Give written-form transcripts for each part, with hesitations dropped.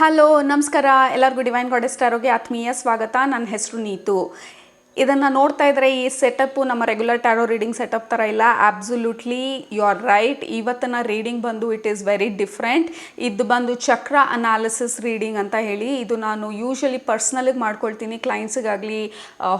Hello ನಮಸ್ಕಾರ ಎಲ್ಲರಿಗೂ divine goddess ಟಾರೋಗೆ ಆತ್ಮೀಯ ಸ್ವಾಗತ. ನನ್ನ ಹೆಸರು ನೀತು. ಇದನ್ನು ನೋಡ್ತಾ ಇದ್ದರೆ ಈ ಸೆಟಪ್ಪು ನಮ್ಮ ರೆಗ್ಯುಲರ್ ಟ್ಯಾರೋ ರೀಡಿಂಗ್ ಸೆಟಪ್ ಥರ ಇಲ್ಲ. Absolutely you are right. ಇವತ್ತಿನ ರೀಡಿಂಗ್ ಬಂದು ಇಟ್ ಈಸ್ ವೆರಿ ಡಿಫ್ರೆಂಟ್. ಇದು ಬಂದು ಚಕ್ರ ಅನಾಲಿಸಿಸ್ ರೀಡಿಂಗ್ ಅಂತ ಹೇಳಿ, ಇದು ನಾನು ಯೂಶ್ವಲಿ ಪರ್ಸ್ನಲಿಗೆ ಮಾಡ್ಕೊಳ್ತೀನಿ. ಕ್ಲೈಂಟ್ಸಿಗಾಗಲಿ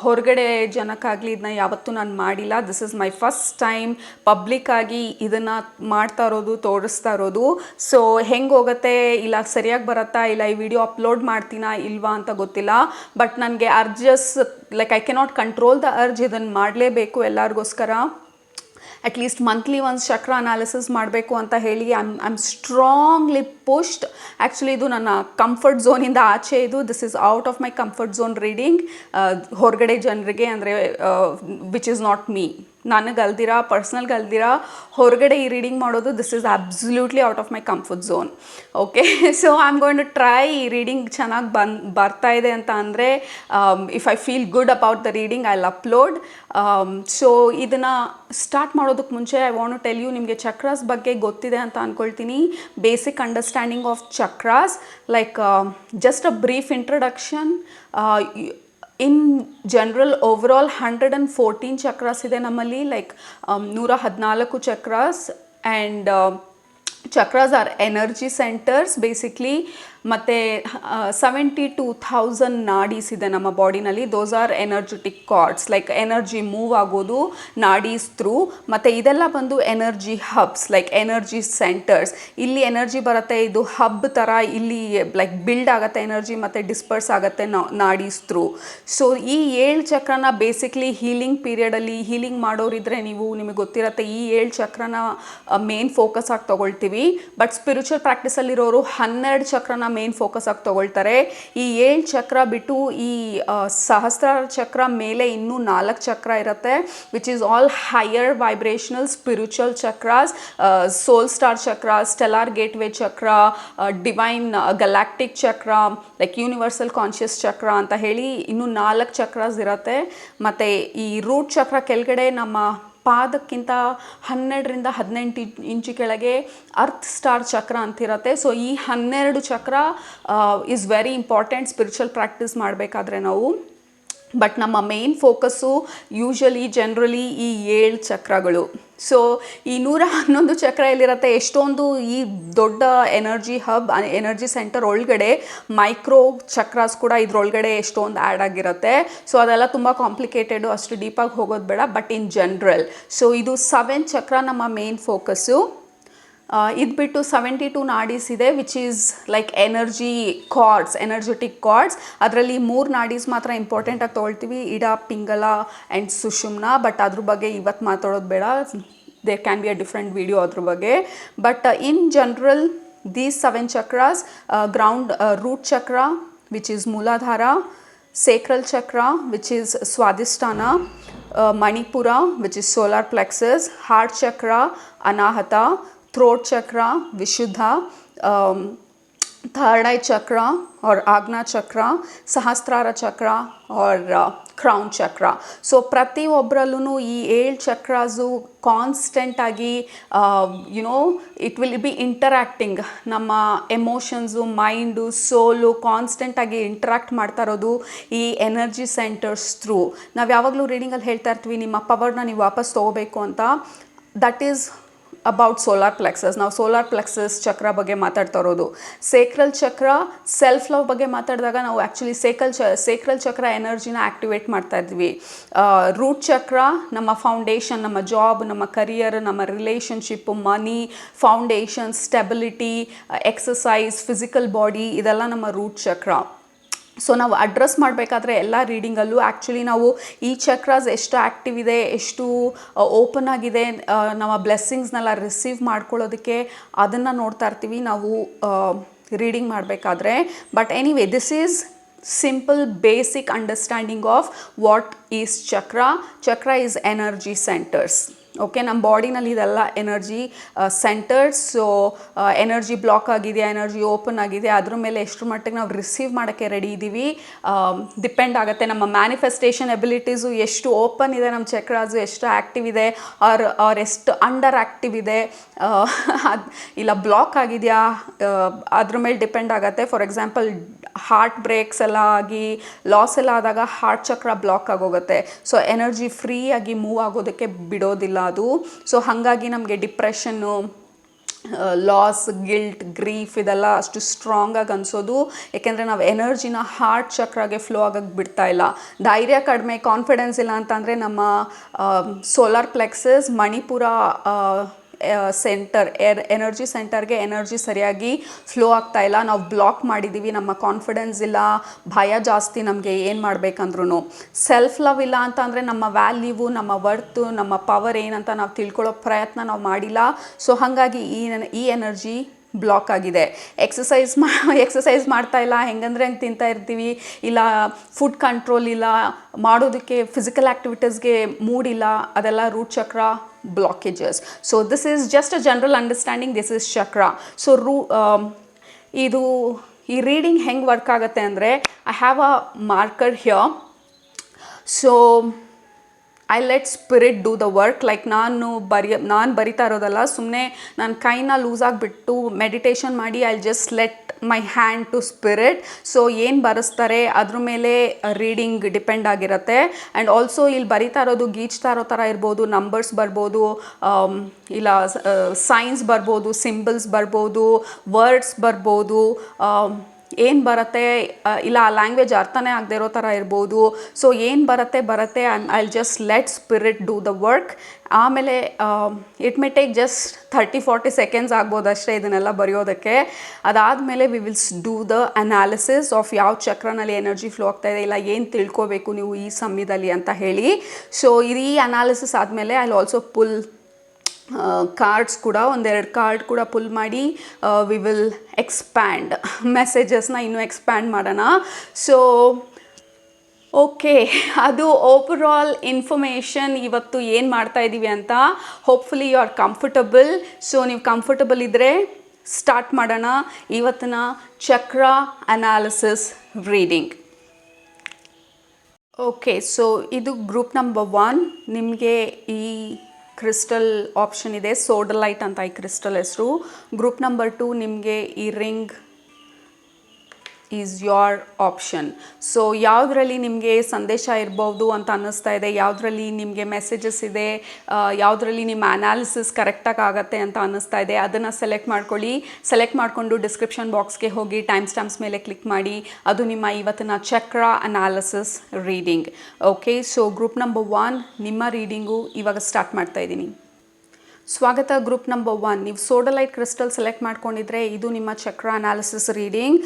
ಹೊರಗಡೆ ಜನಕ್ಕಾಗಲಿ ಇದನ್ನ ಯಾವತ್ತೂ ನಾನು ಮಾಡಿಲ್ಲ. This is my first time ಪಬ್ಲಿಕ್ಕಾಗಿ ಇದನ್ನು ಮಾಡ್ತಾ ಇರೋದು, ತೋರಿಸ್ತಾ ಇರೋದು. ಸೊ ಹೆಂಗೆ ಹೋಗುತ್ತೆ, ಇಲ್ಲ ಸರಿಯಾಗಿ ಬರುತ್ತಾ, ಇಲ್ಲ ಈ ವಿಡಿಯೋ ಅಪ್ಲೋಡ್ ಮಾಡ್ತೀನಾ ಇಲ್ವಾ ಅಂತ ಗೊತ್ತಿಲ್ಲ. ಬಟ್ ನನಗೆ like I cannot control the urge. ಇದನ್ನು ಮಾಡಲೇಬೇಕು ಎಲ್ಲರಿಗೋಸ್ಕರ. ಅಟ್ಲೀಸ್ಟ್ ಮಂತ್ಲಿ ಒನ್ಸ್ ಚಕ್ರ ಅನಾಲಿಸಿಸ್ ಮಾಡಬೇಕು ಅಂತ ಹೇಳಿ ಐಮ್ ಸ್ಟ್ರಾಂಗ್ಲಿ ಪುಷ್ಡ್. ಆ್ಯಕ್ಚುಲಿ ಇದು ನನ್ನ ಕಂಫರ್ಟ್ ಝೋನಿಂದ ಆಚೆ. This is out of my comfort zone reading. ಹೊರಗಡೆ ಜನರಿಗೆ ಅಂದರೆ ವಿಚ್ ಈಸ್ ನಾಟ್ ಮೀ, ನನಗಲ್ದಿರ ಪರ್ಸ್ನಲ್ಗಲ್ದಿರ ಹೊರಗಡೆ ಈ ರೀಡಿಂಗ್ ಮಾಡೋದು. This is absolutely out of my comfort zone. Okay, so I am going to try. ಈ ರೀಡಿಂಗ್ ಚೆನ್ನಾಗಿ ಬರ್ತಾ ಇದೆ ಅಂತ ಅಂದರೆ, if I feel good about the reading I will upload. So ಇದನ್ನು ಸ್ಟಾರ್ಟ್ ಮಾಡೋದಕ್ಕೆ ಮುಂಚೆ I want to tell you, ನಿಮಗೆ ಚಕ್ರಾಸ್ ಬಗ್ಗೆ ಗೊತ್ತಿದೆ ಅಂತ ಅಂದ್ಕೊಳ್ತೀನಿ. Basic understanding of chakras, like just a brief introduction. In general overall 114 chakras ಇದೆ ನಮ್ಮಲ್ಲಿ, like 114 chakras. And chakras are energy centres basically. ಮತ್ತು 72,000 ನಾಡೀಸ್ ಇದೆ ನಮ್ಮ ಬಾಡಿನಲ್ಲಿ. Those are energetic cords, like energy move ಆಗೋದು ನಾಡೀಸ್ ಥ್ರೂ. ಮತ್ತು ಇದೆಲ್ಲ ಬಂದು energy hubs, like energy centres. ಇಲ್ಲಿ ಎನರ್ಜಿ ಬರುತ್ತೆ, ಇದು ಹಬ್ ಥರ ಇಲ್ಲಿ ಲೈಕ್ ಬಿಲ್ಡ್ ಆಗುತ್ತೆ ಎನರ್ಜಿ ಮತ್ತು ಡಿಸ್ಪರ್ಸ್ ಆಗುತ್ತೆ ನಾಡೀಸ್ ಥ್ರೂ. ಸೊ ಈ 7 ಚಕ್ರನ ಬೇಸಿಕ್ಲಿ ಹೀಲಿಂಗ್ ಪೀರಿಯಡಲ್ಲಿ ಹೀಲಿಂಗ್ ಮಾಡೋರಿದ್ರೆ ನಿಮಗೆ ಗೊತ್ತಿರುತ್ತೆ, ಈ 7 ಚಕ್ರನ ಮೇನ್ ಫೋಕಸ್ ಆಗಿ ತೊಗೊಳ್ತೀವಿ. ಬಟ್ ಸ್ಪಿರಿಚುವಲ್ ಪ್ರಾಕ್ಟೀಸಲ್ಲಿರೋರು 12 ಚಕ್ರನ ಮೇನ್ ಫೋಕಸ್ ಆಗಿ ತೊಗೊಳ್ತಾರೆ. ಈ 7 ಚಕ್ರ ಬಿಟ್ಟು ಈ ಸಹಸ್ರಾರ ಚಕ್ರ ಮೇಲೆ ಇನ್ನೂ 4 ಚಕ್ರ ಇರುತ್ತೆ, which is all higher vibrational spiritual chakras. Soul star chakra, stellar gateway ಚಕ್ರ, ಡಿವೈನ್ ಗಲಾಕ್ಟಿಕ್ ಚಕ್ರ, ಲೈಕ್ ಯೂನಿವರ್ಸಲ್ ಕಾನ್ಷಿಯಸ್ ಚಕ್ರ ಅಂತ ಹೇಳಿ ಇನ್ನೂ 4 ಚಕ್ರಾಸ್ ಇರುತ್ತೆ. ಮತ್ತು ಈ ರೂಟ್ ಚಕ್ರ ಕೆಳಗಡೆ ನಮ್ಮ ಪಾದಕ್ಕಿಂತ 12ರಿಂದ 18 ಇಂಚು ಕೆಳಗೆ ಅರ್ತ್ ಸ್ಟಾರ್ ಚಕ್ರ ಅಂತಿರುತ್ತೆ. ಸೊ ಈ 12 ಚಕ್ರ is very important spiritual practice ಮಾಡಬೇಕಾದ್ರೆ ನಾವು. ಬಟ್ ನಮ್ಮ ಮೇನ್ ಫೋಕಸ್ಸು ಯೂಶ್ವಲಿ ಜನರಲಿ ಈ 7 ಚಕ್ರಗಳು. ಸೊ ಈ 111 ಚಕ್ರ ಎಲ್ಲಿರುತ್ತೆ, ಎಷ್ಟೊಂದು ಈ ದೊಡ್ಡ ಎನರ್ಜಿ ಹಬ್, ಎನರ್ಜಿ ಸೆಂಟರ್ ಒಳಗಡೆ ಮೈಕ್ರೋ ಚಕ್ರಾಸ್ ಕೂಡ ಇದ್ರೊಳಗಡೆ ಎಷ್ಟೊಂದು ಆ್ಯಡ್ ಆಗಿರುತ್ತೆ. ಸೊ ಅದೆಲ್ಲ ತುಂಬ ಕಾಂಪ್ಲಿಕೇಟೆಡು, ಅಷ್ಟು ಡೀಪಾಗಿ ಹೋಗೋದು ಬೇಡ. ಬಟ್ ಇನ್ ಜನರಲ್, ಸೊ ಇದು 7 ಚಕ್ರ ನಮ್ಮ ಮೇನ್ ಫೋಕಸ್ಸು. ಇದು ಬಿಟ್ಟು 72 ನಾಡೀಸ್ ಇದೆ, which is like energy cards, energetic cards. ಅದರಲ್ಲಿ 3 ನಾಡೀಸ್ ಮಾತ್ರ ಇಂಪಾರ್ಟೆಂಟಾಗಿ ತೊಗೊಳ್ತೀವಿ, ಇಡ, ಪಿಂಗಲ ಆ್ಯಂಡ್ ಸುಷುಮ್ನ. ಬಟ್ ಅದ್ರ ಬಗ್ಗೆ ಇವತ್ತು ಮಾತಾಡೋದು ಬೇಡ, there can be a different video ಅದ್ರ ಬಗ್ಗೆ. But in general these 7 chakras: ground root chakra, which is Muladhara; sacral chakra, which is Svadhishthana; Manipura, which is solar plexus; heart chakra, Anahata; throat ಚಕ್ರ, ವಿಶುದ್ಧ; ಥರ್ಡ್ ಐ ಚಕ್ರ और आज्ञा चक्र; सहस्रार चक्र और ಕ್ರೌನ್ ಚಕ್ರ. ಸೊ ಪ್ರತಿಯೊಬ್ಬರಲ್ಲೂ ಈ 7 ಚಕ್ರಾಸು ಕಾನ್ಸ್ಟೆಂಟಾಗಿ ಇಟ್ ವಿಲ್ ಬಿ ಇಂಟರ್ಯಾಕ್ಟಿಂಗ್. ನಮ್ಮ ಎಮೋಷನ್ಸು, ಮೈಂಡು, ಸೋಲು ಕಾನ್ಸ್ಟೆಂಟಾಗಿ ಇಂಟ್ರ್ಯಾಕ್ಟ್ ಮಾಡ್ತಾ ಇರೋದು ಈ ಎನರ್ಜಿ ಸೆಂಟರ್ಸ್ ಥ್ರೂ. ನಾವು ಯಾವಾಗಲೂ ರೀಡಿಂಗಲ್ಲಿ ಹೇಳ್ತಾ ಇರ್ತೀವಿ, ನಿಮ್ಮ ಪವರ್ನ ನೀವು ವಾಪಸ್ ತೊಗೋಬೇಕು ಅಂತ. That is about solar plexus. ನಾವು ಸೋಲಾರ್ ಪ್ಲೆಕ್ಸಸ್ ಚಕ್ರ ಬಗ್ಗೆ ಮಾತಾಡ್ತಾ ಇರೋದು. ಸೇಕ್ರಲ್ ಚಕ್ರ ಸೆಲ್ಫ್ ಲವ್ ಬಗ್ಗೆ ಮಾತಾಡಿದಾಗ ನಾವು ಆ್ಯಕ್ಚುಲಿ ಸೇಕ್ರಲ್ ಚಕ್ರ ಎನರ್ಜಿನ ಆ್ಯಕ್ಟಿವೇಟ್ ಮಾಡ್ತಾ ಇದ್ವಿ. ರೂಟ್ ಚಕ್ರ ನಮ್ಮ ಫೌಂಡೇಶನ್, ನಮ್ಮ ಜಾಬ್, ನಮ್ಮ ಕರಿಯರ್, ನಮ್ಮ relationship, money, foundation, stability, exercise, physical body, ಇದೆಲ್ಲ ನಮ್ಮ ರೂಟ್ ಚಕ್ರ. ಸೊ ನಾವು ಅಡ್ರೆಸ್ ಮಾಡಬೇಕಾದ್ರೆ ಎಲ್ಲ ರೀಡಿಂಗಲ್ಲೂ ಆ್ಯಕ್ಚುಲಿ ನಾವು ಈ ಚಕ್ರಾಸ್ ಎಷ್ಟು ಆ್ಯಕ್ಟಿವ್ ಇದೆ, ಎಷ್ಟು ಓಪನ್ ಆಗಿದೆ, ನಮ್ಮ ಬ್ಲೆಸ್ಸಿಂಗ್ಸ್ನೆಲ್ಲ ರಿಸೀವ್ ಮಾಡ್ಕೊಳ್ಳೋದಕ್ಕೆ ಅದನ್ನು ನೋಡ್ತಾ ಇರ್ತೀವಿ ನಾವು ರೀಡಿಂಗ್ ಮಾಡಬೇಕಾದ್ರೆ. But anyway, this is simple basic understanding of what is chakra. Chakra is energy centres. Okay, ನಮ್ಮ ಬಾಡಿನಲ್ಲಿ ಇದೆಲ್ಲ energy centres. So energy block ಆಗಿದೆ, ಎನರ್ಜಿ ಓಪನ್ ಆಗಿದೆ, ಅದ್ರ ಮೇಲೆ ಎಷ್ಟು ಮಟ್ಟಿಗೆ ನಾವು ರಿಸೀವ್ ಮಾಡೋಕ್ಕೆ ರೆಡಿ ಇದ್ದೀವಿ ಡಿಪೆಂಡ್ ಆಗುತ್ತೆ. ನಮ್ಮ ಮ್ಯಾನಿಫೆಸ್ಟೇಷನ್ ಎಬಿಲಿಟೀಸು ಎಷ್ಟು ಓಪನ್ ಇದೆ, ನಮ್ಮ ಚಕ್ರಾಸು ಎಷ್ಟು ಆ್ಯಕ್ಟಿವ್ ಇದೆ ಆರ್ ಎಷ್ಟು ಅಂಡರ್ ಆ್ಯಕ್ಟಿವ್ ಇದೆ, ಇಲ್ಲ ಬ್ಲಾಕ್ ಆಗಿದೆಯಾ, ಅದ್ರ ಮೇಲೆ ಡಿಪೆಂಡ್ ಆಗುತ್ತೆ. ಫಾರ್ ಎಕ್ಸಾಂಪಲ್ ಹಾರ್ಟ್ ಬ್ರೇಕ್ಸ್ ಎಲ್ಲ ಆಗಿ ಲಾಸ್ ಎಲ್ಲ ಆದಾಗ ಹಾರ್ಟ್ ಚಕ್ರ ಬ್ಲಾಕ್ ಆಗೋಗುತ್ತೆ. ಸೊ ಎನರ್ಜಿ ಫ್ರೀಯಾಗಿ ಮೂವ್ ಆಗೋದಕ್ಕೆ ಬಿಡೋದಿಲ್ಲ ಅದು. ಸೊ ಹಾಗಾಗಿ ನಮಗೆ ಡಿಪ್ರೆಷನ್ನು, ಲಾಸ್, ಗಿಲ್ಟ್, ಗ್ರೀಫ್ ಇದೆಲ್ಲ ಅಷ್ಟು ಸ್ಟ್ರಾಂಗಾಗಿ ಅನಿಸೋದು ಏಕೆಂದರೆ ನಾವು ಎನರ್ಜಿನ ಹಾರ್ಟ್ ಚಕ್ರಾಗೆ ಫ್ಲೋ ಆಗೋಕ್ಕೆ ಬಿಡ್ತಾ ಇಲ್ಲ. ಧೈರ್ಯ ಕಡಿಮೆ, ಕಾನ್ಫಿಡೆನ್ಸ್ ಇಲ್ಲ ಅಂತಂದರೆ ನಮ್ಮ solar plexus, Manipur centre, energy ಸೆಂಟರ್ಗೆ ಎನರ್ಜಿ ಸರಿಯಾಗಿ ಫ್ಲೋ ಆಗ್ತಾ ಇಲ್ಲ. ನಾವು ಬ್ಲಾಕ್ ಮಾಡಿದ್ದೀವಿ, ನಮ್ಮ ಕಾನ್ಫಿಡೆನ್ಸ್ ಇಲ್ಲ, ಭಯ ಜಾಸ್ತಿ ನಮಗೆ ಏನು ಮಾಡಬೇಕಂದ್ರೂ. ಸೆಲ್ಫ್ ಲವ್ ಇಲ್ಲ ಅಂತ ಅಂದರೆ ನಮ್ಮ ವ್ಯಾಲ್ಯೂವು, ನಮ್ಮ ವರ್ತು, ನಮ್ಮ ಪವರ್ ಏನಂತ ನಾವು ತಿಳ್ಕೊಳ್ಳೋ ಪ್ರಯತ್ನ ನಾವು ಮಾಡಿಲ್ಲ. ಸೊ ಹಾಗಾಗಿ ಈ ಎನರ್ಜಿ ಬ್ಲಾಕ್ ಆಗಿದೆ. ಎಕ್ಸಸೈಸ್ ಮಾಡ್ತಾ ಇಲ್ಲ, ಹೆಂಗಂದ್ರೆ ಹಂಗೆ ತಿಂತಾ ಇರ್ತೀವಿ, ಇಲ್ಲ ಫುಡ್ ಕಂಟ್ರೋಲ್ ಇಲ್ಲ, ಮಾಡೋದಕ್ಕೆ ಫಿಸಿಕಲ್ ಆ್ಯಕ್ಟಿವಿಟೀಸ್ಗೆ ಮೂಡಿಲ್ಲ, ಅದೆಲ್ಲ ರೂಟ್ ಚಕ್ರ blockages. So this is just a general understanding, this is chakra. So ಇದು ಈ ರೀಡಿಂಗ್ ಹೆಂಗೆ ವರ್ಕ್ ಆಗುತ್ತೆ ಅಂದರೆ, I have a marker here. So I let spirit do the work. Like ನಾನು ಬರಿತಾ ಇರೋದಲ್ಲ, ಸುಮ್ಮನೆ ನಾನು ಕೈನ ಲೂಸ್ ಆಗಿಬಿಟ್ಟು ಮೆಡಿಟೇಷನ್ ಮಾಡಿ I just let my hand to spirit. So ಏನು ಬರೆಸ್ತಾರೆ ಅದ್ರ ಮೇಲೆ ರೀಡಿಂಗ್ ಡಿಪೆಂಡ್ ಆಗಿರುತ್ತೆ. ಆ್ಯಂಡ್ ಆಲ್ಸೋ ಇಲ್ಲಿ ಬರಿತಾ ಇರೋದು ಗೀಚ್ತಾ ಇರೋ ಥರ ಇರ್ಬೋದು, ನಂಬರ್ಸ್ ಬರ್ಬೋದು, ಇಲ್ಲ ಸೈನ್ಸ್ ಬರ್ಬೋದು, ಸಿಂಬಲ್ಸ್ ಬರ್ಬೋದು, ವರ್ಡ್ಸ್ ಬರ್ಬೋದು, ಏನು ಬರುತ್ತೆ, ಇಲ್ಲ ಆ ಲ್ಯಾಂಗ್ವೇಜ್ ಅರ್ಥನೇ ಆಗದೆ ಇರೋ ಥರ ಇರ್ಬೋದು. ಸೊ ಏನು ಬರುತ್ತೆ I just let spirit do the work. ಆಮೇಲೆ it may take just 30-40 seconds ಆಗ್ಬೋದು ಅಷ್ಟೇ ಇದನ್ನೆಲ್ಲ ಬರೆಯೋದಕ್ಕೆ. ಅದಾದಮೇಲೆ we will do the analysis of ಯಾವ ಚಕ್ರನಲ್ಲಿ ಎನರ್ಜಿ ಫ್ಲೋ ಆಗ್ತಾ ಇದೆ, ಇಲ್ಲ ಏನು ತಿಳ್ಕೊಬೇಕು ನೀವು ಈ ಸಮಯದಲ್ಲಿ ಅಂತ ಹೇಳಿ. ಸೊ ಈ ಅನಾಲಿಸಿಸ್ ಆದಮೇಲೆ ಐ ಆಲ್ಸೋ ಪುಲ್ ಕಾರ್ಡ್ಸ್ ಕೂಡ, ಒಂದೆರಡು ಕಾರ್ಡ್ ಕೂಡ ಪುಲ್ ಮಾಡಿ ವಿ ವಿಲ್ ಎಕ್ಸ್ಪ್ಯಾಂಡ್ ಮೆಸೇಜಸ್ನ ಇನ್ನೂ ಎಕ್ಸ್ಪ್ಯಾಂಡ್ ಮಾಡೋಣ. ಸೊ ಓಕೆ, ಅದು ಓವರ್ ಆಲ್ ಇನ್ಫಾರ್ಮೇಷನ್ ಇವತ್ತು ಏನು ಮಾಡ್ತಾ ಇದ್ದೀವಿ ಅಂತ. Hopefully you are comfortable. So ನೀವು ಕಂಫರ್ಟಬಲ್ ಇದ್ದರೆ ಸ್ಟಾರ್ಟ್ ಮಾಡೋಣ ಇವತ್ತಿನ chakra analysis reading. Okay, so ಇದು ಗ್ರೂಪ್ ನಂಬರ್ 1. ನಿಮಗೆ ಈ ಕ್ರಿಸ್ಟಲ್ ಆಪ್ಷನ್ ಇದೆ, ಸೋಡಲೈಟ್ ಅಂತ ಈ ಕ್ರಿಸ್ಟಲ್ ಹೆಸರು. ಗ್ರೂಪ್ ನಂಬರ್ 2 ನಿಮಗೆ ಈ ring is your option. So ಯಾವುದರಲ್ಲಿ ನಿಮಗೆ ಸಂದೇಶ ಇರ್ಬೋದು ಅಂತ ಅನ್ನಿಸ್ತಾ ಇದೆ, ಯಾವುದರಲ್ಲಿ ನಿಮಗೆ ಮೆಸೇಜಸ್ ಇದೆ, ಯಾವುದರಲ್ಲಿ ನಿಮ್ಮ ಅನಾಲಿಸಿಸ್ ಕರೆಕ್ಟಾಗಿ ಆಗುತ್ತೆ ಅಂತ ಅನ್ನಿಸ್ತಾ ಇದೆ, ಅದನ್ನು ಸೆಲೆಕ್ಟ್ ಮಾಡ್ಕೊಳ್ಳಿ. ಸೆಲೆಕ್ಟ್ ಮಾಡಿಕೊಂಡು ಡಿಸ್ಕ್ರಿಪ್ಷನ್ ಬಾಕ್ಸ್ಗೆ ಹೋಗಿ ಟೈಮ್ ಸ್ಟಾಂಪ್ಸ್ ಮೇಲೆ ಕ್ಲಿಕ್ ಮಾಡಿ. ಅದು ನಿಮ್ಮ ಇವತ್ತಿನ chakra analysis reading. Okay, so group number 1 ನಿಮ್ಮ ರೀಡಿಂಗು ಇವಾಗ ಸ್ಟಾರ್ಟ್ ಮಾಡ್ತಾ ಇದ್ದೀನಿ. ಸ್ವಾಗತ ಗ್ರೂಪ್ ನಂಬರ್ 1. ನೀವು ಸೋಡಲೈಟ್ ಕ್ರಿಸ್ಟಲ್ ಸೆಲೆಕ್ಟ್ ಮಾಡ್ಕೊಂಡಿದ್ರೆ ಇದು ನಿಮ್ಮ chakra analysis reading.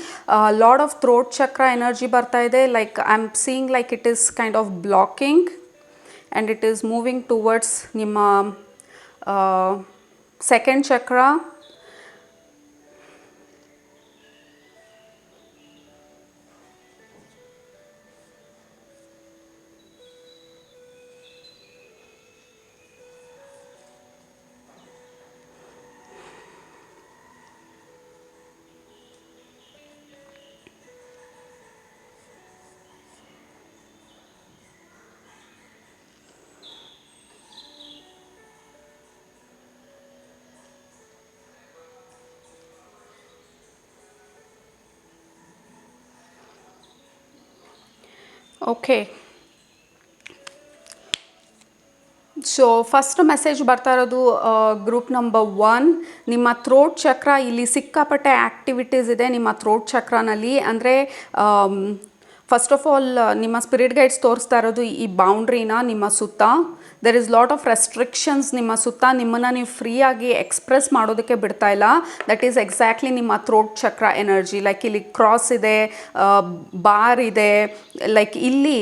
Lord of throat chakra energy ಬರ್ತಾ ಇದೆ. Like I am seeing like it is kind of blocking and it is moving towards ನಿಮ್ಮ second chakra. Okay, so first message ಬರ್ತಾ ಇರೋದು ಗ್ರೂಪ್ ನಂಬರ್ 1. ನಿಮ್ಮ ಥ್ರೋಟ್ ಚಕ್ರ ಇಲ್ಲಿ ಸಿಕ್ಕಾಪಟ್ಟೆ ಆ್ಯಕ್ಟಿವಿಟೀಸ್ ಇದೆ ನಿಮ್ಮ ಥ್ರೋಟ್ ಚಕ್ರನಲ್ಲಿ. ಅಂದರೆ ಫಸ್ಟ್ ಆಫ್ ಆಲ್ ನಿಮ್ಮ ಸ್ಪಿರಿಟ್ ಗೈಡ್ಸ್ ತೋರಿಸ್ತಾ ಇರೋದು ಈ ಬೌಂಡ್ರಿನ ನಿಮ್ಮ ಸುತ್ತ. There is lot of restrictions ನಿಮ್ಮ ಸುತ್ತ. ನಿಮ್ಮನ್ನು ನೀವು ಫ್ರೀಯಾಗಿ ಎಕ್ಸ್ಪ್ರೆಸ್ ಮಾಡೋದಕ್ಕೆ ಬಿಡ್ತಾ ಇಲ್ಲ. ದಟ್ ಈಸ್ ಎಕ್ಸಾಕ್ಟ್ಲಿ ನಿಮ್ಮ ಥ್ರೋಟ್ ಚಕ್ರ ಎನರ್ಜಿ. ಲೈಕ್ ಇಲ್ಲಿ ಕ್ರಾಸ್ ಇದೆ, ಬಾರ್ ಇದೆ, ಲೈಕ್ ಇಲ್ಲಿ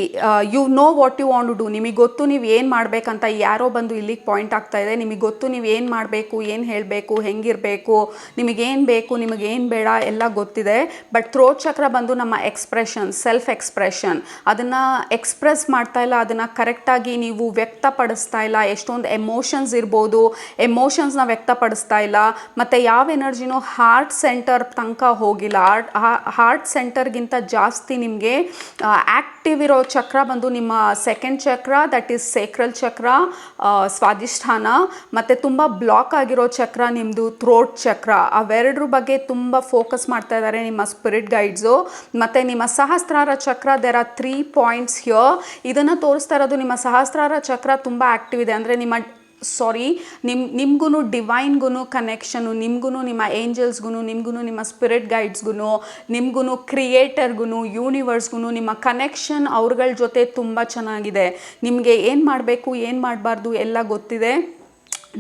you know what you want to do. ನಿಮಗೆ ಗೊತ್ತು ನೀವು ಏನು ಮಾಡಬೇಕಂತ. ಯಾರೋ ಬಂದು ಇಲ್ಲಿಗೆ ಪಾಯಿಂಟ್ ಆಗ್ತಾ ಇದೆ. ನಿಮಗೆ ಗೊತ್ತು ನೀವು ಏನು ಮಾಡಬೇಕು, ಏನು ಹೇಳಬೇಕು, ಹೆಂಗಿರಬೇಕು, ನಿಮಗೇನು ಬೇಕು, ನಿಮಗೇನು ಬೇಡ ಎಲ್ಲ ಗೊತ್ತಿದೆ. ಬಟ್ ಥ್ರೋಟ್ ಚಕ್ರ ಬಂದು ನಮ್ಮ ಎಕ್ಸ್ಪ್ರೆಷನ್, ಸೆಲ್ಫ್ ಎಕ್ಸ್ಪ್ರೆಷನ್. ಅದನ್ನು ಎಕ್ಸ್ಪ್ರೆಸ್ ಮಾಡ್ತಾ ಇಲ್ಲ, ಅದನ್ನು ಕರೆಕ್ಟಾಗಿ ನೀವು ವ್ಯಕ್ತಪಡಿಸ್ತಾ ವ್ಯಕ್ತಪಡಿಸ್ತಾ ಇಲ್ಲ, ಎಷ್ಟೊಂದು ಎಮೋಷನ್ಸ್ ಇರ್ಬೋದು, ಎಮೋಷನ್ಸ್ನ ವ್ಯಕ್ತಪಡಿಸ್ತಾ ಇಲ್ಲ, ಮತ್ತು ಯಾವ ಎನರ್ಜಿನೂ ಹಾರ್ಟ್ ಸೆಂಟರ್ ತನಕ ಹೋಗಿಲ್ಲ. ಹಾರ್ಟ್ ಸೆಂಟರ್ಗಿಂತ ಜಾಸ್ತಿ ನಿಮಗೆ ಆ್ಯಕ್ಟಿವ್ ಇರೋ ಚಕ್ರ ಬಂದು ನಿಮ್ಮ ಸೆಕೆಂಡ್ ಚಕ್ರ, ದಟ್ ಈಸ್ ಸೇಕ್ರಲ್ ಚಕ್ರ, ಸ್ವಾಧಿಷ್ಠಾನ, ಮತ್ತು ತುಂಬ ಬ್ಲಾಕ್ ಆಗಿರೋ ಚಕ್ರ ನಿಮ್ಮದು ಥ್ರೋಟ್ ಚಕ್ರ. ಅವೆರಡರ ಬಗ್ಗೆ ತುಂಬ ಫೋಕಸ್ ಮಾಡ್ತಾ ಇದ್ದಾರೆ ನಿಮ್ಮ ಸ್ಪಿರಿಟ್ ಗೈಡ್ಸು. ಮತ್ತು ನಿಮ್ಮ ಸಹಸ್ರಾರ ಚಕ್ರ, ದೇರ್ ಆರ್ 3 ಪಾಯಿಂಟ್ಸ್ ಹಿಯರ್. ಇದನ್ನು ತೋರಿಸ್ತಾ ಇರೋದು ನಿಮ್ಮ ಸಹಸ್ರಾರ ಚಕ್ರ ತುಂಬ ಆ್ಯಕ್ಟಿವ್ ಇದೆ. ಅಂದರೆ ನಿಮ್ಗೂ ಡಿವೈನ್ಗೂ ಕನೆಕ್ಷನು, ನಿಮ್ಗೂ ನಿಮ್ಮ ಏಂಜಲ್ಸ್ಗೂ, ನಿಮ್ಗೂ ನಿಮ್ಮ ಸ್ಪಿರಿಟ್ ಗೈಡ್ಸ್ಗೂ, ನಿಮ್ಗೂ ಕ್ರಿಯೇಟರ್ಗೂ, ಯೂನಿವರ್ಸ್ಗೂ ನಿಮ್ಮ ಕನೆಕ್ಷನ್ ಅವ್ರಗಳ ಜೊತೆ ತುಂಬ ಚೆನ್ನಾಗಿದೆ. ನಿಮಗೆ ಏನು ಮಾಡಬೇಕು ಏನು ಮಾಡಬಾರ್ದು ಎಲ್ಲ ಗೊತ್ತಿದೆ.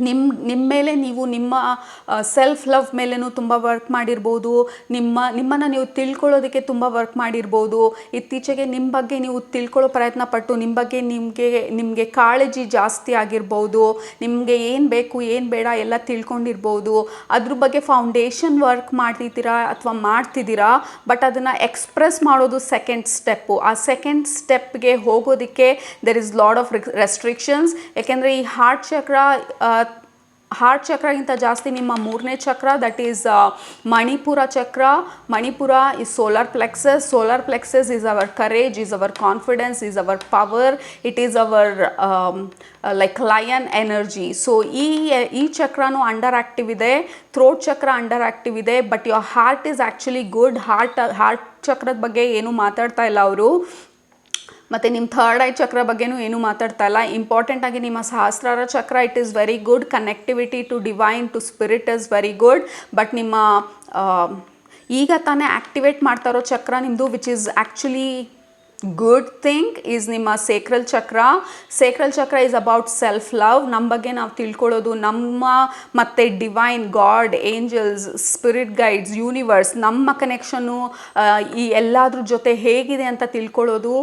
ನಿಮ್ಮ ಮೇಲೆ ನೀವು ನಿಮ್ಮ ಸೆಲ್ಫ್ ಲವ್ ಮೇಲೇನೂ ತುಂಬ ವರ್ಕ್ ಮಾಡಿರ್ಬೋದು. ನಿಮ್ಮನ್ನು ನೀವು ತಿಳ್ಕೊಳ್ಳೋದಕ್ಕೆ ತುಂಬ ವರ್ಕ್ ಮಾಡಿರ್ಬೋದು. ಇತ್ತೀಚೆಗೆ ನಿಮ್ಮ ಬಗ್ಗೆ ನೀವು ತಿಳ್ಕೊಳ್ಳೋ ಪ್ರಯತ್ನ ಪಟ್ಟು ನಿಮ್ಮ ಬಗ್ಗೆ ನಿಮಗೆ ಕಾಳಜಿ ಜಾಸ್ತಿ ಆಗಿರ್ಬೋದು. ನಿಮಗೆ ಏನು ಬೇಕು ಏನು ಬೇಡ ಎಲ್ಲ ತಿಳ್ಕೊಂಡಿರ್ಬೋದು. ಅದ್ರ ಬಗ್ಗೆ ಫೌಂಡೇಶನ್ ವರ್ಕ್ ಮಾಡ್ತಿದ್ದೀರಾ ಅಥವಾ ಮಾಡ್ತಿದ್ದೀರಾ. ಬಟ್ ಅದನ್ನು ಎಕ್ಸ್ಪ್ರೆಸ್ ಮಾಡೋದು ಸೆಕೆಂಡ್ ಸ್ಟೆಪ್ಪು. ಆ ಸೆಕೆಂಡ್ ಸ್ಟೆಪ್ಗೆ ಹೋಗೋದಕ್ಕೆ there is lot of restrictions. ಯಾಕೆಂದರೆ ಈ ಹಾರ್ಟ್ ಚಕ್ರಗಿಂತ ಜಾಸ್ತಿ ನಿಮ್ಮ 3ನೇ ಚಕ್ರ, ದಟ್ ಈಸ್ ಮಣಿಪುರ ಚಕ್ರ. Manipur is solar plexus. Solar plexus is our courage, is our confidence, is our power, it is our like lion energy. So ಈ ಚಕ್ರನೂ ಅಂಡರ್ ಆ್ಯಕ್ಟಿವ್ ಇದೆ. Throat ಚಕ್ರ ಅಂಡರ್ ಆ್ಯಕ್ಟಿವ್ ಇದೆ. But your heart is actually good. Heart ಚಕ್ರದ ಬಗ್ಗೆ ಏನೂ ಮಾತಾಡ್ತಾ ಇಲ್ಲ ಅವರು. ಮತ್ತು ನಿಮ್ಮ ಥರ್ಡ್ ಐ ಚಕ್ರ ಬಗ್ಗೆನೂ ಏನೂ ಮಾತಾಡ್ತಾ ಇಲ್ಲ. ಇಂಪಾರ್ಟೆಂಟಾಗಿ ನಿಮ್ಮ ಸಹಸ್ರಾರ chakra, it is very good. Connectivity to divine, to spirit is very good. But ನಿಮ್ಮ ಈಗ ತಾನೇ ಆ್ಯಕ್ಟಿವೇಟ್ ಮಾಡ್ತಾ ಇರೋ ಚಕ್ರ ನಿಮ್ಮದು, which is actually good thing, is ನಿಮ್ಮ sacral chakra. Sacral chakra is about self love. ನಮ್ಮ ಬಗ್ಗೆ ನಾವು ತಿಳ್ಕೊಳ್ಳೋದು, ನಮ್ಮ ಮತ್ತು divine, God, angels, spirit guides, universe, ನಮ್ಮ ಕನೆಕ್ಷನ್ನು ಈ ಎಲ್ಲದ್ರ ಜೊತೆ ಹೇಗಿದೆ ಅಂತ ತಿಳ್ಕೊಳ್ಳೋದು,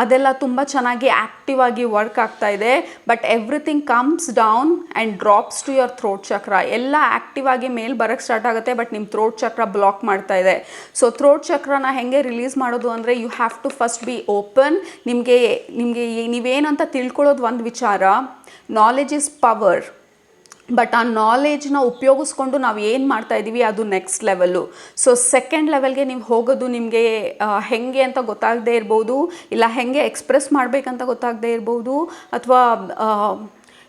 ಅದೆಲ್ಲ ತುಂಬ ಚೆನ್ನಾಗಿ ಆ್ಯಕ್ಟಿವ್ ಆಗಿ ವರ್ಕ್ ಆಗ್ತಾ ಇದೆ. But everything comes down and drops to your throat chakra. ಎಲ್ಲ ಆ್ಯಕ್ಟಿವ್ ಆಗಿ ಮೇಲೆ ಬರೋಕ್ಕೆ ಸ್ಟಾರ್ಟ್ ಆಗುತ್ತೆ. ಬಟ್ ನಿಮ್ಮ ಥ್ರೋಟ್ ಚಕ್ರ ಬ್ಲಾಕ್ ಮಾಡ್ತಾ ಇದೆ. ಸೊ ಥ್ರೋಟ್ ಚಕ್ರನ ಹೆಂಗೆ ರಿಲೀಸ್ ಮಾಡೋದು ಅಂದರೆ, you have to first be open. ನಿಮಗೆ ನೀವೇನಂತ ತಿಳ್ಕೊಳ್ಳೋದು ಒಂದು ವಿಚಾರ. Knowledge is power. ಬಟ್ ಆ ನಾಲೆಜ್ನ ಉಪಯೋಗಿಸ್ಕೊಂಡು ನಾವು ಏನು ಮಾಡ್ತಾ ಇದ್ದೀವಿ ಅದು ನೆಕ್ಸ್ಟ್ ಲೆವೆಲ್ಲು. ಸೊ ಸೆಕೆಂಡ್ ಲೆವೆಲ್ಗೆ ನೀವು ಹೋಗೋದು ನಿಮಗೆ ಹೆಂಗೆ ಅಂತ ಗೊತ್ತಾಗದೇ ಇರ್ಬೋದು, ಇಲ್ಲ ಹೆಂಗೆ ಎಕ್ಸ್ಪ್ರೆಸ್ ಮಾಡಬೇಕಂತ ಗೊತ್ತಾಗದೇ ಇರ್ಬೋದು, ಅಥವಾ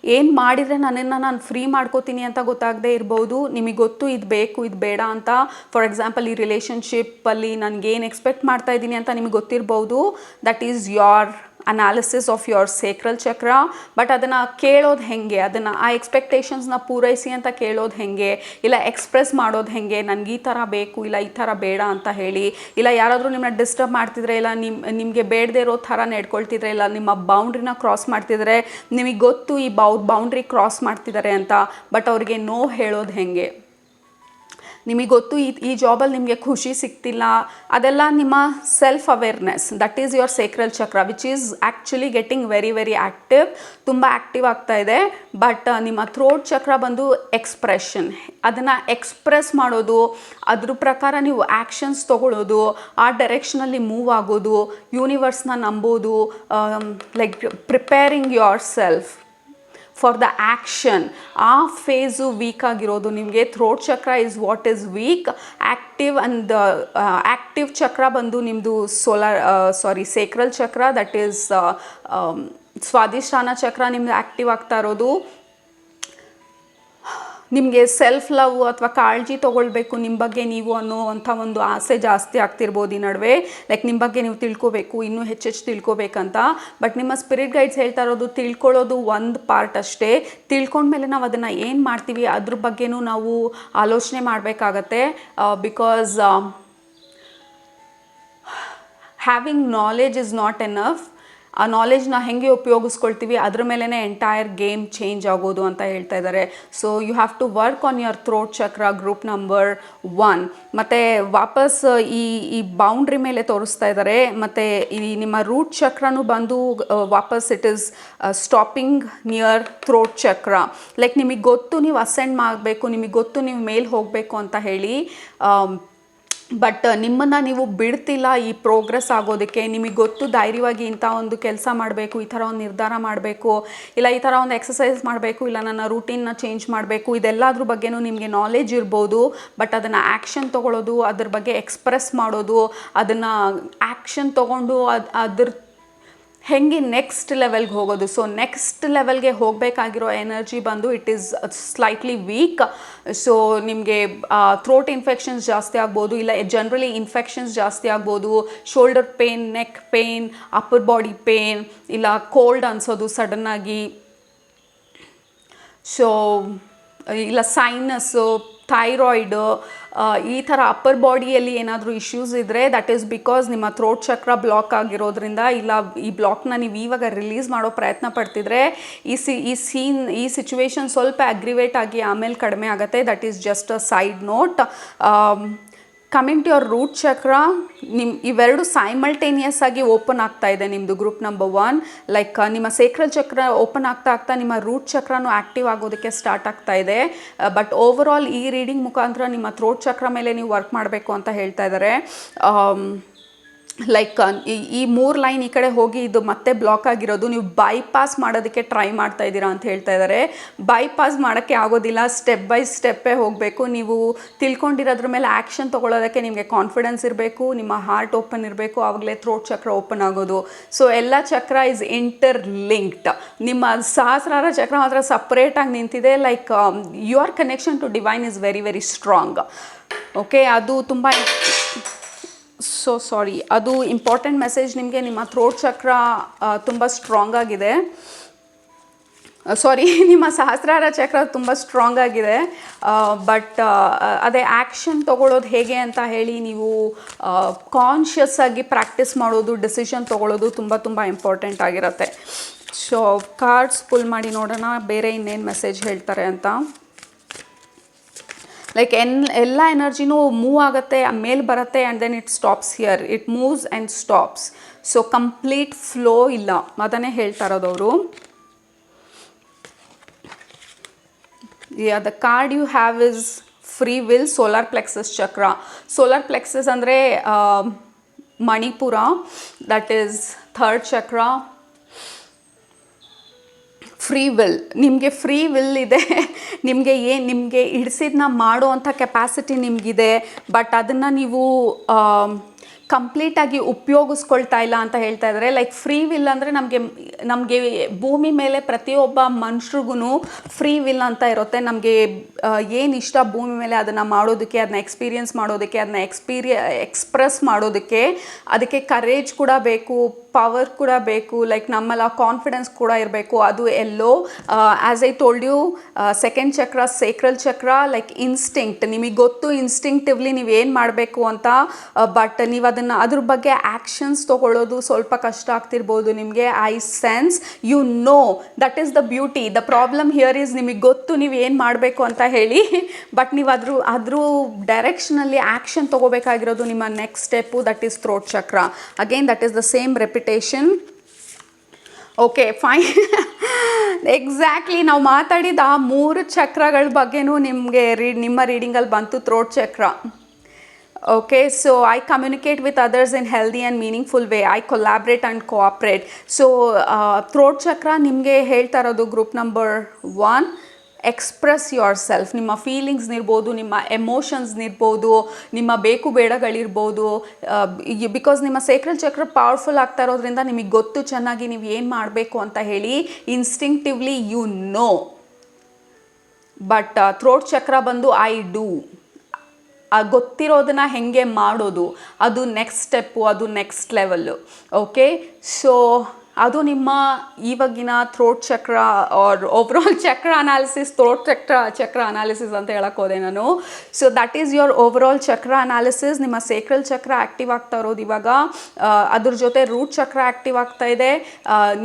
ಏನು ಮಾಡಿದರೆ ನಾನು ಫ್ರೀ ಮಾಡ್ಕೋತೀನಿ ಅಂತ ಗೊತ್ತಾಗದೇ ಇರ್ಬೋದು. ನಿಮಗೆ ಗೊತ್ತು ಇದು ಬೇಕು ಇದು ಬೇಡ ಅಂತ. ಫಾರ್ ಎಕ್ಸಾಂಪಲ್ ಈ ರಿಲೇಷನ್ಶಿಪ್ಪಲ್ಲಿ ನನಗೇನು ಎಕ್ಸ್ಪೆಕ್ಟ್ ಮಾಡ್ತಾ ಇದ್ದೀನಿ ಅಂತ ನಿಮಗೆ ಗೊತ್ತಿರ್ಬೋದು. That is your analysis of your sacral chakra. But ಅದನ್ನು ಕೇಳೋದು ಹೆಂಗೆ, ಅದನ್ನು ಆ ಎಕ್ಸ್ಪೆಕ್ಟೇಷನ್ಸ್ನ ಪೂರೈಸಿ ಅಂತ ಕೇಳೋದು ಹೆಂಗೆ, ಇಲ್ಲ ಎಕ್ಸ್ಪ್ರೆಸ್ ಮಾಡೋದು ಹೆಂಗೆ, ನನಗೆ ಈ ಥರ ಬೇಕು ಇಲ್ಲ ಈ ಥರ ಬೇಡ ಅಂತ ಹೇಳಿ. ಇಲ್ಲ ಯಾರಾದರೂ ನಿಮ್ಮನ್ನ ಡಿಸ್ಟರ್ಬ್ ಮಾಡ್ತಿದ್ರೆ, ಇಲ್ಲ ನಿಮಗೆ ಬೇಡದೇ ಇರೋ ಥರ ನಡ್ಕೊಳ್ತಿದ್ರೆ, ಇಲ್ಲ ನಿಮ್ಮ ಬೌಂಡ್ರಿನ ಕ್ರಾಸ್ ಮಾಡ್ತಿದ್ರೆ, ನಿಮಗೆ ಗೊತ್ತು ಈ ಬೌಂಡ್ರಿ ಕ್ರಾಸ್ ಮಾಡ್ತಿದ್ದಾರೆ ಅಂತ. ಬಟ್ ಅವ್ರಿಗೆ ನೋ ಹೇಳೋದು ಹೆಂಗೆ, ನಿಮಗೆ ಗೊತ್ತು ಈ ಜಾಬಲ್ಲಿ ನಿಮಗೆ ಖುಷಿ ಸಿಗ್ತಿಲ್ಲ. ಅದೆಲ್ಲ ನಿಮ್ಮ self awareness, that is your sacral chakra, which is actually getting very very active. ತುಂಬ ಆ್ಯಕ್ಟಿವ್ ಆಗ್ತಾ ಇದೆ. ಬಟ್ ನಿಮ್ಮ ಥ್ರೋಟ್ ಚಕ್ರ ಬಂದು ಎಕ್ಸ್ಪ್ರೆಷನ್. ಅದನ್ನು ಎಕ್ಸ್ಪ್ರೆಸ್ ಮಾಡೋದು, ಅದ್ರ ಪ್ರಕಾರ ನೀವು ಆ್ಯಕ್ಷನ್ಸ್ ತೊಗೊಳ್ಳೋದು, ಆ ಡೈರೆಕ್ಷನಲ್ಲಿ ಮೂವ್ ಆಗೋದು, ಯೂನಿವರ್ಸ್ನ ನಂಬೋದು, like preparing yourself for the action. ಆ ಫೇಸು ವೀಕ್ ಆಗಿರೋದು ನಿಮಗೆ. Throat chakra is what is weak. Active chakra ಬಂದು ನಿಮ್ಮದು ಸೇಕ್ರಲ್ ಚಕ್ರ, ದಟ್ ಈಸ್ ಸ್ವಾಧಿಷ್ಠಾನ ಚಕ್ರ ನಿಮ್ದು ಆ್ಯಕ್ಟಿವ್ ಆಗ್ತಾ ಇರೋದು. ನಿಮಗೆ ಸೆಲ್ಫ್ ಲವ್ ಅಥವಾ ಕಾಳಜಿ ತೊಗೊಳ್ಬೇಕು ನಿಮ್ಮ ಬಗ್ಗೆ ನೀವು ಅನ್ನೋವಂಥ ಒಂದು ಆಸೆ ಜಾಸ್ತಿ ಆಗ್ತಿರ್ಬೋದು ಈ ನಡುವೆ. ಲೈಕ್ ನಿಮ್ಮ ಬಗ್ಗೆ ನೀವು ತಿಳ್ಕೊಬೇಕು, ಇನ್ನೂ ಹೆಚ್ಚೆಚ್ಚು ತಿಳ್ಕೊಬೇಕಂತ. ಬಟ್ ನಿಮ್ಮ ಸ್ಪಿರಿಟ್ ಗೈಡ್ಸ್ ಹೇಳ್ತಾ ಇರೋದು, ತಿಳ್ಕೊಳ್ಳೋದು ಒಂದು ಪಾರ್ಟ್ ಅಷ್ಟೇ. ತಿಳ್ಕೊಂಡ್ಮೇಲೆ ನಾವು ಅದನ್ನು ಏನು ಮಾಡ್ತೀವಿ ಅದ್ರ ಬಗ್ಗೆನೂ ನಾವು ಆಲೋಚನೆ ಮಾಡಬೇಕಾಗತ್ತೆ. Because having knowledge is not enough. ಆ ನಾಲೆಜ್ನ ಹೆಂಗೆ ಉಪಯೋಗಿಸ್ಕೊಳ್ತೀವಿ ಅದ್ರ ಮೇಲೇ ಎಂಟೈರ್ ಗೇಮ್ ಚೇಂಜ್ ಆಗೋದು ಅಂತ ಹೇಳ್ತಾ ಇದ್ದಾರೆ. So you have to work on your throat chakra, group number 1. ಮತ್ತು ವಾಪಸ್ ಈ ಬೌಂಡ್ರಿ ಮೇಲೆ ತೋರಿಸ್ತಾ ಇದ್ದಾರೆ. ಮತ್ತು ಈ ನಿಮ್ಮ ರೂಟ್ ಚಕ್ರನೂ ಬಂದು ವಾಪಸ್ it is stopping near throat chakra. Like ನಿಮಗೆ ಗೊತ್ತು ನೀವು ಅಸೆಂಡ್ ಮಾಡಬೇಕು, ನಿಮಗೆ ಗೊತ್ತು ನೀವು ಮೇಲೆ ಹೋಗಬೇಕು ಅಂತ ಹೇಳಿ. ಬಟ್ ನಿಮ್ಮನ್ನು ನೀವು ಬಿಡ್ತಿಲ್ಲ ಈ ಪ್ರೋಗ್ರೆಸ್ ಆಗೋದಕ್ಕೆ. ನಿಮಗೆ ಗೊತ್ತು ಧೈರ್ಯವಾಗಿ ಇಂಥ ಒಂದು ಕೆಲಸ ಮಾಡಬೇಕು, ಈ ಥರ ಒಂದು ನಿರ್ಧಾರ ಮಾಡಬೇಕು, ಇಲ್ಲ ಈ ಥರ ಒಂದು ಎಕ್ಸಸೈಸ್ ಮಾಡಬೇಕು, ಇಲ್ಲ ನನ್ನ ರೂಟೀನ್ನ ಚೇಂಜ್ ಮಾಡಬೇಕು, ಇದೆಲ್ಲದ್ರ ಬಗ್ಗೆನೂ ನಿಮಗೆ ನಾಲೆಜ್ ಇರ್ಬೋದು. ಬಟ್ ಅದನ್ನು ಆ್ಯಕ್ಷನ್ ತೊಗೊಳ್ಳೋದು, ಅದ್ರ ಬಗ್ಗೆ ಎಕ್ಸ್ಪ್ರೆಸ್ ಮಾಡೋದು, ಅದನ್ನು ಆ್ಯಕ್ಷನ್ ತೊಗೊಂಡು ಅದ್ರ ಹೆಂಗೆ ನೆಕ್ಸ್ಟ್ ಲೆವೆಲ್ಗೆ ಹೋಗೋದು. ಸೊ ನೆಕ್ಸ್ಟ್ ಲೆವೆಲ್ಗೆ ಹೋಗಬೇಕಾಗಿರೋ ಎನರ್ಜಿ ಬಂದು it is slightly weak. So ನಿಮಗೆ ಥ್ರೋಟ್ ಇನ್ಫೆಕ್ಷನ್ಸ್ ಜಾಸ್ತಿ ಆಗ್ಬೋದು, ಇಲ್ಲ ಜನರಲಿ ಇನ್ಫೆಕ್ಷನ್ಸ್ ಜಾಸ್ತಿ ಆಗ್ಬೋದು, shoulder pain, neck pain, upper body pain, ಇಲ್ಲ ಕೋಲ್ಡ್ ಅನ್ಸೋದು ಸಡನ್ನಾಗಿ. ಸೊ ಇಲ್ಲ ಸೈನಸ್ಸು, ಥೈರಾಯ್ಡು, ಈ ಥರ ಅಪ್ಪರ್ ಬಾಡಿಯಲ್ಲಿ ಏನಾದರೂ ಇಶ್ಯೂಸ್ ಇದ್ದರೆ ದಟ್ ಈಸ್ ಬಿಕಾಸ್ ನಿಮ್ಮ ಥ್ರೋಟ್ ಚಕ್ರ ಬ್ಲಾಕ್ ಆಗಿರೋದ್ರಿಂದ, ಇಲ್ಲ ಈ ಬ್ಲಾಕ್ನ ನೀವು ಇವಾಗ ರಿಲೀಸ್ ಮಾಡೋ ಪ್ರಯತ್ನ ಪಡ್ತಿದ್ರೆ ಈ ಸಿಚುವೇಶನ್ ಸ್ವಲ್ಪ ಅಗ್ರಿವೇಟ್ ಆಗಿ ಆಮೇಲೆ ಕಡಿಮೆ ಆಗುತ್ತೆ. That is just a side note. Coming to your root chakra, ಇವೆರಡು ಸೈಮಲ್ಟೇನಿಯಸ್ ಆಗಿ ಓಪನ್ ಆಗ್ತಾ ಇದೆ ನಿಮ್ಮದು ಗ್ರೂಪ್ ನಂಬರ್ 1. ಲೈಕ್ ನಿಮ್ಮ ಸೇಕ್ರಲ್ ಚಕ್ರ ಓಪನ್ ಆಗ್ತಾ ನಿಮ್ಮ ರೂಟ್ ಚಕ್ರನೂ ಆ್ಯಕ್ಟಿವ್ ಆಗೋದಕ್ಕೆ ಸ್ಟಾರ್ಟ್ ಆಗ್ತಾ ಇದೆ. ಬಟ್ ಓವರ್ ಆಲ್ ಈ ರೀಡಿಂಗ್ ಮುಖಾಂತರ ನಿಮ್ಮ ಥ್ರೋಟ್ ಚಕ್ರ ಮೇಲೆ ನೀವು ವರ್ಕ್ ಮಾಡಬೇಕು ಅಂತ ಹೇಳ್ತಾ ಇದ್ದಾರೆ. ಲೈಕ್ ಈ 3 ಲೈನ್ ಈ ಕಡೆ ಹೋಗಿ ಇದು ಮತ್ತೆ ಬ್ಲಾಕ್ ಆಗಿರೋದು ನೀವು ಬೈಪಾಸ್ ಮಾಡೋದಕ್ಕೆ ಟ್ರೈ ಮಾಡ್ತಾ ಇದ್ದೀರಾ ಅಂತ ಹೇಳ್ತಾ ಇದ್ದಾರೆ. ಬೈಪಾಸ್ ಮಾಡೋಕ್ಕೆ ಆಗೋದಿಲ್ಲ, ಸ್ಟೆಪ್ ಬೈ ಸ್ಟೆಪ್ಪೇ ಹೋಗಬೇಕು. ನೀವು ತಿಳ್ಕೊಂಡಿರೋದ್ರ ಮೇಲೆ ಆ್ಯಕ್ಷನ್ ತೊಗೊಳ್ಳೋದಕ್ಕೆ ನಿಮಗೆ ಕಾನ್ಫಿಡೆನ್ಸ್ ಇರಬೇಕು, ನಿಮ್ಮ ಹಾರ್ಟ್ ಓಪನ್ ಇರಬೇಕು, ಆವಾಗಲೇ ಥ್ರೋಟ್ ಚಕ್ರ ಓಪನ್ ಆಗೋದು. ಸೊ ಎಲ್ಲ ಚಕ್ರ ಇಸ್ ಇಂಟರ್ ಲಿಂಕ್ಡ್. ನಿಮ್ಮ ಸಹಸ್ರಾರ ಚಕ್ರ ಮಾತ್ರ ಸಪ್ರೇಟಾಗಿ ನಿಂತಿದೆ. Like your connection to divine is very very strong. Okay, ಅದು ತುಂಬ ಅದು ಇಂಪಾರ್ಟೆಂಟ್ ಮೆಸೇಜ್ ನಿಮಗೆ. ನಿಮ್ಮ ಥ್ರೋಟ್ ಚಕ್ರ ತುಂಬ ಸ್ಟ್ರಾಂಗ್ ಆಗಿದೆ. ನಿಮ್ಮ ಸಹಸ್ರಾರ ಚಕ್ರ ತುಂಬ ಸ್ಟ್ರಾಂಗ್ ಆಗಿದೆ. ಬಟ್ ಅದೇ ಆ್ಯಕ್ಷನ್ ತೊಗೊಳ್ಳೋದು ಹೇಗೆ ಅಂತ ಹೇಳಿ ನೀವು ಕಾನ್ಷಿಯಸ್ ಆಗಿ ಪ್ರಾಕ್ಟೀಸ್ ಮಾಡೋದು, ಡಿಸಿಷನ್ ತೊಗೊಳ್ಳೋದು ತುಂಬ ತುಂಬ ಇಂಪಾರ್ಟೆಂಟ್ ಆಗಿರುತ್ತೆ. ಸೊ ಕಾರ್ಡ್ಸ್ ಪುಲ್ ಮಾಡಿ ನೋಡೋಣ ಬೇರೆ ಇನ್ನೇನು ಮೆಸೇಜ್ ಹೇಳ್ತಾರೆ ಅಂತ. ಲೈಕ್ ಎಲ್ಲ ಎನರ್ಜಿನೂ ಮೂವ್ ಆಗುತ್ತೆ, ಮೇಲೆ ಬರುತ್ತೆ and then it stops here. It moves and stops. So complete flow ಇಲ್ಲ, ಅದನ್ನೇ ಹೇಳ್ತಾ ಇರೋದವರು. The card you have is free will, solar plexus chakra. Solar plexus ಅಂದರೆ Manipura, that is third chakra. Free will, ನಿಮಗೆ ಫ್ರೀ ವಿಲ್ ಇದೆ. ನಿಮಗೆ ಹಿಡಿಸಿದ್ನ ಮಾಡೋ ಅಂಥ ಕೆಪಾಸಿಟಿ ನಿಮಗಿದೆ. ಬಟ್ ಅದನ್ನು ನೀವು ಕಂಪ್ಲೀಟಾಗಿ ಉಪಯೋಗಿಸ್ಕೊಳ್ತಾ ಇಲ್ಲ ಅಂತ ಹೇಳ್ತಾ ಇದ್ದಾರೆ. ಲೈಕ್ ಫ್ರೀ ವಿಲ್ ಅಂದರೆ ನಮಗೆ ಭೂಮಿ ಮೇಲೆ ಪ್ರತಿಯೊಬ್ಬ ಮನುಷ್ಯರಿಗೂ ಫ್ರೀ ವಿಲ್ ಅಂತ ಇರುತ್ತೆ. ನಮಗೆ ಏನು ಇಷ್ಟ ಭೂಮಿ ಮೇಲೆ ಅದನ್ನು ಮಾಡೋದಕ್ಕೆ, ಅದನ್ನ ಎಕ್ಸ್ಪೀರಿಯನ್ಸ್ ಮಾಡೋದಕ್ಕೆ, ಅದನ್ನ ಎಕ್ಸ್ಪ್ರೆಸ್ ಮಾಡೋದಕ್ಕೆ, ಅದಕ್ಕೆ ಕರೇಜ್ ಕೂಡ ಬೇಕು, ಪವರ್ ಕೂಡ ಬೇಕು, ಲೈಕ್ ನಮ್ಮಲ್ಲ ಕಾನ್ಫಿಡೆನ್ಸ್ ಕೂಡ ಇರಬೇಕು. ಅದು ಎಲ್ಲೋ as I told you, second chakra sacral chakra, like instinct. ನಿಮಗೆ ಗೊತ್ತು ಇನ್ಸ್ಟಿಂಕ್ಟಿವ್ಲಿ ನೀವು ಏನು ಮಾಡಬೇಕು ಅಂತ. ಬಟ್ ನೀವು ಅದ್ರ ಬಗ್ಗೆ ಆ್ಯಕ್ಷನ್ಸ್ ತೊಗೊಳ್ಳೋದು ಸ್ವಲ್ಪ ಕಷ್ಟ ಆಗ್ತಿರ್ಬೋದು ನಿಮಗೆ. I sense you know, that is the beauty. The problem here is ನಿಮಗೆ ಗೊತ್ತು ನೀವು ಏನು ಮಾಡಬೇಕು ಅಂತ ಹೇಳಿ, ಬಟ್ ನೀವು ಅದ್ರ ಡೈರೆಕ್ಷನಲ್ಲಿ ಆ್ಯಕ್ಷನ್ ತೊಗೋಬೇಕಾಗಿರೋದು ನಿಮ್ಮ next step, that is throat chakra. Again that is the same repetition. Okay fine. Exactly ನಾವು ಮಾತಾಡಿದ 3 ಚಕ್ರಗಳ ಬಗ್ಗೆನೂ ನಿಮಗೆ ನಿಮ್ಮ ರೀಡಿಂಗಲ್ಲಿ ಬಂತು ಥ್ರೋಟ್ ಚಕ್ರ. Okay, so I communicate with others in healthy and meaningful way. I collaborate and cooperate. So throat chakra ನಿಮಗೆ ಹೇಳ್ತಾ ಇರೋದು group number 1, express your self. ನಿಮ್ಮ ಫೀಲಿಂಗ್ಸ್ನಿರ್ಬೋದು, ನಿಮ್ಮ ಎಮೋಷನ್ಸ್ನಿರ್ಬೋದು, ನಿಮ್ಮ ಬೇಕು ಬೇಡಗಳಿರ್ಬೋದು. ಬಿಕಾಸ್ ನಿಮ್ಮ ಸೇಕ್ರಲ್ ಚಕ್ರ ಪವರ್ಫುಲ್ ಆಗ್ತಾ ಇರೋದ್ರಿಂದ ನಿಮಗೆ ಗೊತ್ತು ಚೆನ್ನಾಗಿ ನೀವು ಏನು ಮಾಡಬೇಕು ಅಂತ ಹೇಳಿ. ಇನ್ಸ್ಟಿಂಕ್ಟಿವ್ಲಿ ಯು ನೋ. ಬಟ್ ಥ್ರೋಟ್ ಚಕ್ರ ಬಂದು ಐ ಡೂ. ಗೊತ್ತಿರೋದನ್ನ ಹೆಂಗೆ ಮಾಡೋದು, ಅದು ನೆಕ್ಸ್ಟ್ ಸ್ಟೆಪ್ಪು, ಅದು ನೆಕ್ಸ್ಟ್ ಲೆವೆಲ್ಲು. ಓಕೆ, ಸೊ ಅದು ನಿಮ್ಮ ಇವಾಗಿನ ಥ್ರೋಟ್ ಚಕ್ರ ಆರ್ ಓವರಾಲ್ ಚಕ್ರ ಅನಾಲಿಸಿಸ್. ಥ್ರೋಟ್ ಚಕ್ರ ಅನಾಲಿಸಿಸ್ ಅಂತ ಹೇಳಕ್ಕೆ ಹೋದೆ ನಾನು. So that is your overall ಚಕ್ರ ಅನಾಲಿಸಿಸ್. ನಿಮ್ಮ ಸೇಕ್ರಲ್ ಚಕ್ರ ಆ್ಯಕ್ಟಿವ್ ಆಗ್ತಾ ಇರೋದು ಇವಾಗ, ಅದ್ರ ಜೊತೆ ರೂಟ್ ಚಕ್ರ ಆ್ಯಕ್ಟಿವ್ ಆಗ್ತಾ ಇದೆ.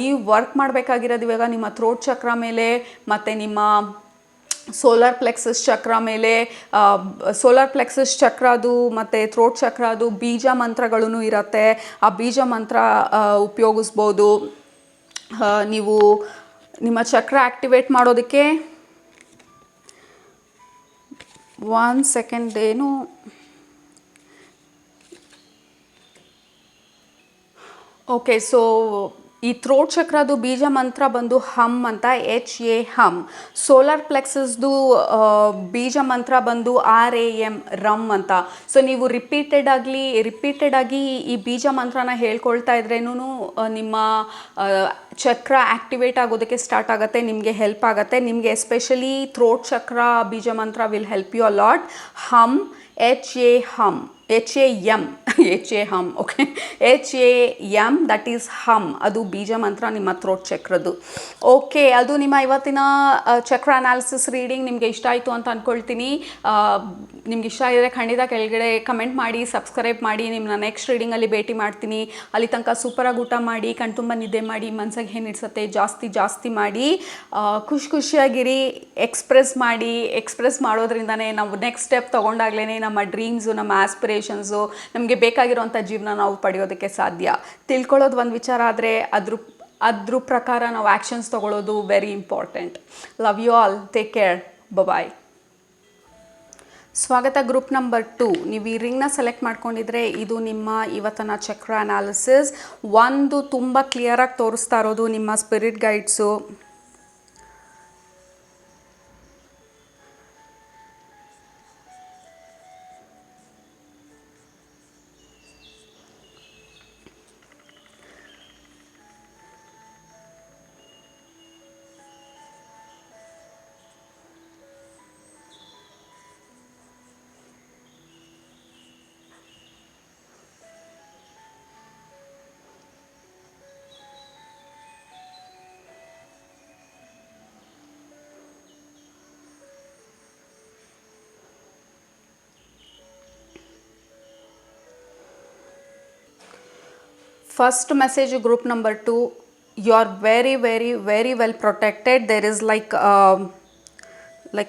ನೀವು ವರ್ಕ್ ಮಾಡಬೇಕಾಗಿರೋದು ಇವಾಗ ನಿಮ್ಮ ಥ್ರೋಟ್ ಚಕ್ರ ಮೇಲೆ ಮತ್ತು ನಿಮ್ಮ ಸೋಲಾರ್ ಪ್ಲೆಕ್ಸಸ್ ಚಕ್ರ ಮೇಲೆ. ಸೋಲಾರ್ ಪ್ಲೆಕ್ಸಸ್ ಚಕ್ರ ಅದು ಮತ್ತು ಥ್ರೋಟ್ ಚಕ್ರ ಅದು ಬೀಜ ಮಂತ್ರಗಳೂ ಇರುತ್ತೆ. ಆ ಬೀಜ ಮಂತ್ರ ಉಪಯೋಗಿಸ್ಬೋದು ನೀವು ನಿಮ್ಮ ಚಕ್ರ ಆ್ಯಕ್ಟಿವೇಟ್ ಮಾಡೋದಕ್ಕೆ. 1 ಸೆಕೆಂಡ್, ಏನು ಓಕೆ, ಸೊ ಈ ಥ್ರೋಟ್ ಚಕ್ರದು ಬೀಜ ಮಂತ್ರ ಬಂದು ಹಮ್ ಅಂತ, HA ಹಮ್. ಸೋಲಾರ್ ಪ್ಲೆಕ್ಸಸ್ದು ಬೀಜ ಮಂತ್ರ ಬಂದು RAM ರಮ್ ಅಂತ. ಸೊ ನೀವು ರಿಪೀಟೆಡ್ ಆಗಿ ಈ ಬೀಜ ಮಂತ್ರನ ಹೇಳ್ಕೊಳ್ತಾ ಇದ್ರೇನು ನಿಮ್ಮ ಚಕ್ರ ಆ್ಯಕ್ಟಿವೇಟ್ ಆಗೋದಕ್ಕೆ ಸ್ಟಾರ್ಟ್ ಆಗುತ್ತೆ, ನಿಮಗೆ ಹೆಲ್ಪ್ ಆಗುತ್ತೆ. ನಿಮಗೆ especially throat chakra bija mantra will help you a lot. Ham, HA ham, okay, HAM, that is ham. ಅದು ಬೀಜ ಮಂತ್ರ ನಿಮ್ಮ ಥ್ರೋಟ್ ಚಕ್ರದ್ದು. ಓಕೆ, ಅದು ನಿಮ್ಮ ಇವತ್ತಿನ ಚಕ್ರ ಅನಾಲಿಸಿಸ್ ರೀಡಿಂಗ್. ನಿಮಗೆ ಇಷ್ಟ ಆಯಿತು ಅಂತ ಅಂದ್ಕೊಳ್ತೀನಿ. ನಿಮ್ಗೆ ಇಷ್ಟ ಆಗಿದ್ರೆ ಖಂಡಿತ ಕೆಳಗಡೆ ಕಮೆಂಟ್ ಮಾಡಿ, ಸಬ್ಸ್ಕ್ರೈಬ್ ಮಾಡಿ. ನಿಮ್ಮನ್ನ ನೆಕ್ಸ್ಟ್ ರೀಡಿಂಗಲ್ಲಿ ಭೇಟಿ ಮಾಡ್ತೀನಿ. ಅಲ್ಲಿ ತನಕ ಸೂಪರಾಗಿ ಊಟ ಮಾಡಿ, ಕಣ್ತುಂಬ ನಿದ್ದೆ ಮಾಡಿ, ಮನ್ಸಿಗೆ ಏನು ಇಡ್ಸತ್ತೆ ಜಾಸ್ತಿ ಮಾಡಿ, ಖುಷಿಯಾಗಿರಿ. ಎಕ್ಸ್ಪ್ರೆಸ್ ಮಾಡೋದ್ರಿಂದನೇ ನಾವು ನೆಕ್ಸ್ಟ್ ಸ್ಟೆಪ್ ತೊಗೊಂಡಾಗ್ಲೇ ನಮ್ಮ ಡ್ರೀಮ್ಸು, ನಮ್ಮ ಆಸ್ಪಿರೇಷನ್ಸು, ನಮಗೆ ಬೇಕಾಗಿರೋಂಥ ಜೀವನ ನಾವು ಪಡೆಯೋದಕ್ಕೆ ಸಾಧ್ಯ. ತಿಳ್ಕೊಳ್ಳೋದು ಒಂದು ವಿಚಾರ ಆದರೆ ಅದ್ರ ಪ್ರಕಾರ ನಾವು ಆ್ಯಕ್ಷನ್ಸ್ ತೊಗೊಳ್ಳೋದು very important. Love you all, take care, bye. ಸ್ವಾಗತ ಗ್ರೂಪ್ ನಂಬರ್ 2. ನೀವು ಈ ರಿಂಗ್ನ ಸೆಲೆಕ್ಟ್ ಮಾಡ್ಕೊಂಡಿದ್ರೆ ಇದು ನಿಮ್ಮ ಇವತ್ತಿನ ಚಕ್ರ ಅನಾಲಿಸಿಸ್. ಒಂದು ತುಂಬ ಕ್ಲಿಯರಾಗಿ ತೋರಿಸ್ತಾ ಇರೋದು ನಿಮ್ಮ spirit guides. First message, group number 2, you are very well protected. There is like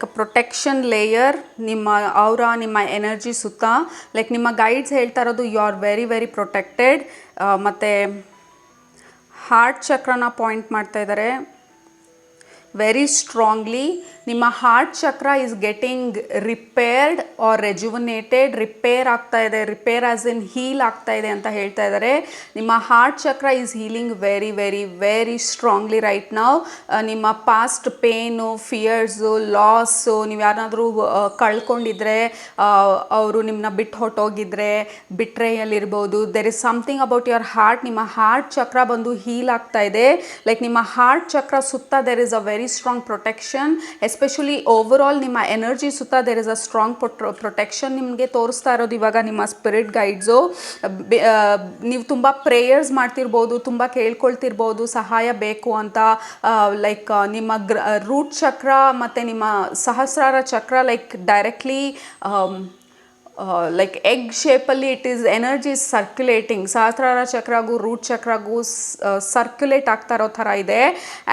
a protection layer ನಿಮ್ಮ ಔರಾ, ನಿಮ್ಮ ಎನರ್ಜಿ ಸುತ್ತ. ಲೈಕ್ ನಿಮ್ಮ ಗೈಡ್ಸ್ ಹೇಳ್ತಾ ಇರೋದು ಯು ಆರ್ ವೆರಿ ಪ್ರೊಟೆಕ್ಟೆಡ್. ಮತ್ತು ಹಾರ್ಟ್ ಚಕ್ರನ ಪಾಯಿಂಟ್ ಮಾಡ್ತಾ ಇದ್ದಾರೆ ವೆರಿ ಸ್ಟ್ರಾಂಗ್ಲಿ. ನಿಮ್ಮ heart chakra is getting repaired or rejuvenated. Repair ಆಗ್ತಾ ಇದೆ, ರಿಪೇರ್ ಆಸ್ ಇನ್ ಹೀಲ್ ಆಗ್ತಾ ಇದೆ ಅಂತ ಹೇಳ್ತಾ ಇದ್ದಾರೆ. ನಿಮ್ಮ heart chakra is healing very strongly right ನಾವು. ನಿಮ್ಮ ಪಾಸ್ಟ್ ಪೇನು, ಫಿಯರ್ಸು, ಲಾಸು, ನೀವು ಯಾರನ್ನಾದರೂ ಕಳ್ಕೊಂಡಿದ್ರೆ, ಅವರು ನಿಮ್ಮನ್ನ ಬಿಟ್ಟು ಹೊಟ್ಟೋಗಿದ್ರೆ, ಬಿಟ್ರೆಯಲ್ಲಿರ್ಬೋದು, there is something about your heart. ನಿಮ್ಮ ಹಾರ್ಟ್ ಚಕ್ರ ಬಂದು ಹೀಲ್ ಆಗ್ತಾ ಇದೆ. ಲೈಕ್ ನಿಮ್ಮ ಹಾರ್ಟ್ ಚಕ್ರ ಸುತ್ತ there is a very strong protection. Especially overall ನಿಮ್ಮ ಎನರ್ಜಿ ಸುತ್ತ there is a strong protection ನಿಮಗೆ ತೋರಿಸ್ತಾ ಇರೋದು ಇವಾಗ ನಿಮ್ಮ ಸ್ಪಿರಿಟ್ ಗೈಡ್ಸು. ನೀವು ತುಂಬ ಪ್ರೇಯರ್ಸ್ ಮಾಡ್ತಿರ್ಬೋದು, ತುಂಬ ಕೇಳ್ಕೊಳ್ತಿರ್ಬೋದು ಸಹಾಯ ಬೇಕು ಅಂತ. ಲೈಕ್ ನಿಮ್ಮ ರೂಟ್ ಚಕ್ರ ಮತ್ತು ನಿಮ್ಮ ಸಹಸ್ರಾರ chakra like directly like egg ಶೇಪಲ್ಲಿ it is energy circulating. Sahasrara ಚಕ್ರಗೂ ರೂಟ್ ಚಕ್ರಗೂ ಸರ್ಕ್ಯುಲೇಟ್ ಆಗ್ತಾ ಇರೋ ಥರ ಇದೆ.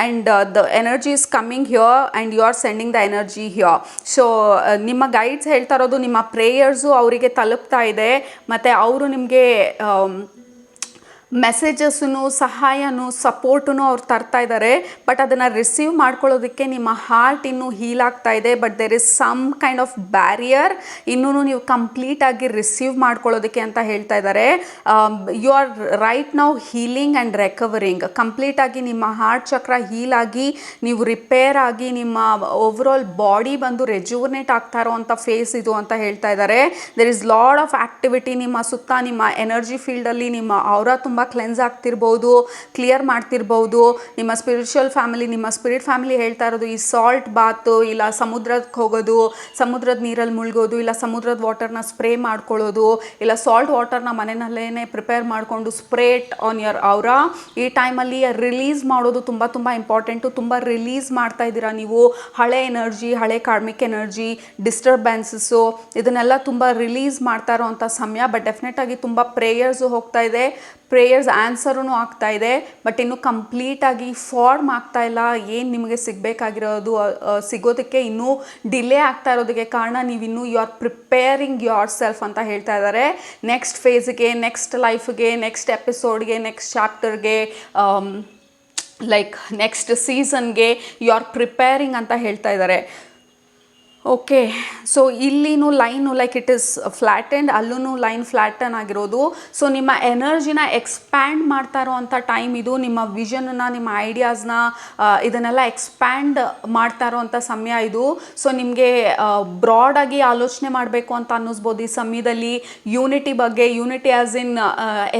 And the energy is coming here and you are sending the energy here. So ನಿಮ್ಮ ಗೈಡ್ಸ್ ಹೇಳ್ತಾ ಇರೋದು ನಿಮ್ಮ ಪ್ರೇಯರ್ಸು ಅವರಿಗೆ ತಲುಪ್ತಾ ಇದೆ, ಮತ್ತು ಅವರು ನಿಮಗೆ ಮೆಸೇಜಸ್ಸನ್ನು, ಸಹಾಯನೂ, ಸಪೋರ್ಟನ್ನು ಅವ್ರು ತರ್ತಾ ಇದ್ದಾರೆ. ಬಟ್ ಅದನ್ನು ರಿಸೀವ್ ಮಾಡ್ಕೊಳ್ಳೋದಕ್ಕೆ ನಿಮ್ಮ ಹಾರ್ಟ್ ಇನ್ನೂ ಹೀಲ್ ಆಗ್ತಾ ಇದೆ. But there is some kind of barrier, ಇನ್ನೂ ನೀವು ಕಂಪ್ಲೀಟಾಗಿ ರಿಸೀವ್ ಮಾಡ್ಕೊಳ್ಳೋದಕ್ಕೆ ಅಂತ ಹೇಳ್ತಾ ಇದ್ದಾರೆ. You are right now healing and recovering. ಕಂಪ್ಲೀಟಾಗಿ ನಿಮ್ಮ ಹಾರ್ಟ್ ಚಕ್ರ ಹೀಲ್ ಆಗಿ, ನೀವು ರಿಪೇರ್ ಆಗಿ, ನಿಮ್ಮ ಓವರಾಲ್ ಬಾಡಿ ಬಂದು ರೆಜುವನೇಟ್ ಆಗ್ತಾ ಇರೋವಂಥ ಫೇಸ್ ಇದು ಅಂತ ಹೇಳ್ತಾ ಇದ್ದಾರೆ. There is lot of activity ನಿಮ್ಮ ಸುತ್ತ. ನಿಮ್ಮ ಎನರ್ಜಿ ಫೀಲ್ಡಲ್ಲಿ ನಿಮ್ಮ ಔರಾ ತುಂಬ ಕ್ಲೆನ್ಸ್ ಆಗ್ತಿರ್ಬೋದು, ಕ್ಲಿಯರ್ ಮಾಡ್ತಿರ್ಬೋದು. ನಿಮ್ಮ ಸ್ಪಿರಿಚುವಲ್ ಫ್ಯಾಮಿಲಿ, ನಿಮ್ಮ ಸ್ಪಿರಿಟ್ ಫ್ಯಾಮಿಲಿ ಹೇಳ್ತಾ ಇರೋದು ಈ ಸಾಲ್ಟ್ ಬಾತು, ಇಲ್ಲ ಸಮುದ್ರಕ್ಕೆ ಹೋಗೋದು, ಸಮುದ್ರದ ನೀರಲ್ಲಿ ಮುಳುಗೋದು, ಇಲ್ಲ ಸಮುದ್ರದ ವಾಟರ್ನ ಸ್ಪ್ರೇ ಮಾಡ್ಕೊಳ್ಳೋದು, ಇಲ್ಲ ಸಾಲ್ಟ್ ವಾಟರ್ನ ಮನೆಯಲ್ಲೇ ಪ್ರಿಪೇರ್ ಮಾಡಿಕೊಂಡು ಸ್ಪ್ರೇಟ್ ಆನ್ ಯುವರ್ ಔರಾ. ಈ ಟೈಮಲ್ಲಿ ರಿಲೀಸ್ ಮಾಡೋದು ತುಂಬ ಇಂಪಾರ್ಟೆಂಟು. ತುಂಬ ರಿಲೀಸ್ ಮಾಡ್ತಾ ಇದ್ದೀರಾ ನೀವು. ಹಳೆ ಎನರ್ಜಿ, ಹಳೆ ಕಾರ್ಮಿಕ್ ಎನರ್ಜಿ, ಡಿಸ್ಟರ್ಬೆನ್ಸಸ್ಸು, ಇದನ್ನೆಲ್ಲ ತುಂಬ ರಿಲೀಸ್ ಮಾಡ್ತಾ ಇರೋವಂಥ ಸಮಯ. ಬಟ್ ಡೆಫಿನೆಟಾಗಿ ತುಂಬ ಪ್ರೇಯರ್ಸು ಹೋಗ್ತಾ ಇದೆ, ಪ್ರೇಯರ್ಸ್ ಆನ್ಸರೂ ಆಗ್ತಾ ಇದೆ. ಬಟ್ ಇನ್ನೂ ಕಂಪ್ಲೀಟಾಗಿ ಫಾರ್ಮ್ ಆಗ್ತಾ ಇಲ್ಲ. ಏನು ನಿಮಗೆ ಸಿಗಬೇಕಾಗಿರೋದು ಸಿಗೋದಕ್ಕೆ ಇನ್ನೂ ಡಿಲೇ ಆಗ್ತಾ ಇರೋದಕ್ಕೆ ಕಾರಣ ನೀವಿನ್ನೂ you are preparing yourself ಅಂತ ಹೇಳ್ತಾ ಇದ್ದಾರೆ. ನೆಕ್ಸ್ಟ್ ಫೇಸ್ಗೆ, ನೆಕ್ಸ್ಟ್ ಲೈಫ್ಗೆ, ನೆಕ್ಸ್ಟ್ ಎಪಿಸೋಡ್ಗೆ, ನೆಕ್ಸ್ಟ್ ಚಾಪ್ಟರ್ಗೆ, ಲೈಕ್ ನೆಕ್ಸ್ಟ್ ಸೀಸನ್ಗೆ ಯು ಆರ್ ಪ್ರಿಪೇರಿಂಗ್ ಅಂತ ಹೇಳ್ತಾ ಇದ್ದಾರೆ. ಓಕೆ, ಸೊ ಇಲ್ಲಿನೂ line like it is flattened, ಅಲ್ಲೂ ಲೈನ್ ಫ್ಲ್ಯಾಟನ್ ಆಗಿರೋದು. ಸೊ ನಿಮ್ಮ ಎನರ್ಜಿನ ಎಕ್ಸ್ಪ್ಯಾಂಡ್ ಮಾಡ್ತಾ ಇರೋವಂಥ ಟೈಮ್ ಇದು. ನಿಮ್ಮ ವಿಷನ್ನ, ನಿಮ್ಮ ಐಡಿಯಾಸ್ನ ಇದನ್ನೆಲ್ಲ ಎಕ್ಸ್ಪ್ಯಾಂಡ್ ಮಾಡ್ತಾ ಇರೋವಂಥ ಸಮಯ ಇದು. ಸೊ ನಿಮಗೆ ಬ್ರಾಡಾಗಿ ಆಲೋಚನೆ ಮಾಡಬೇಕು ಅಂತ ಅನ್ನಿಸ್ಬೋದು ಈ ಸಮಯದಲ್ಲಿ. ಯೂನಿಟಿ ಬಗ್ಗೆ, ಯೂನಿಟಿ ಆ್ಯಸ್ ಇನ್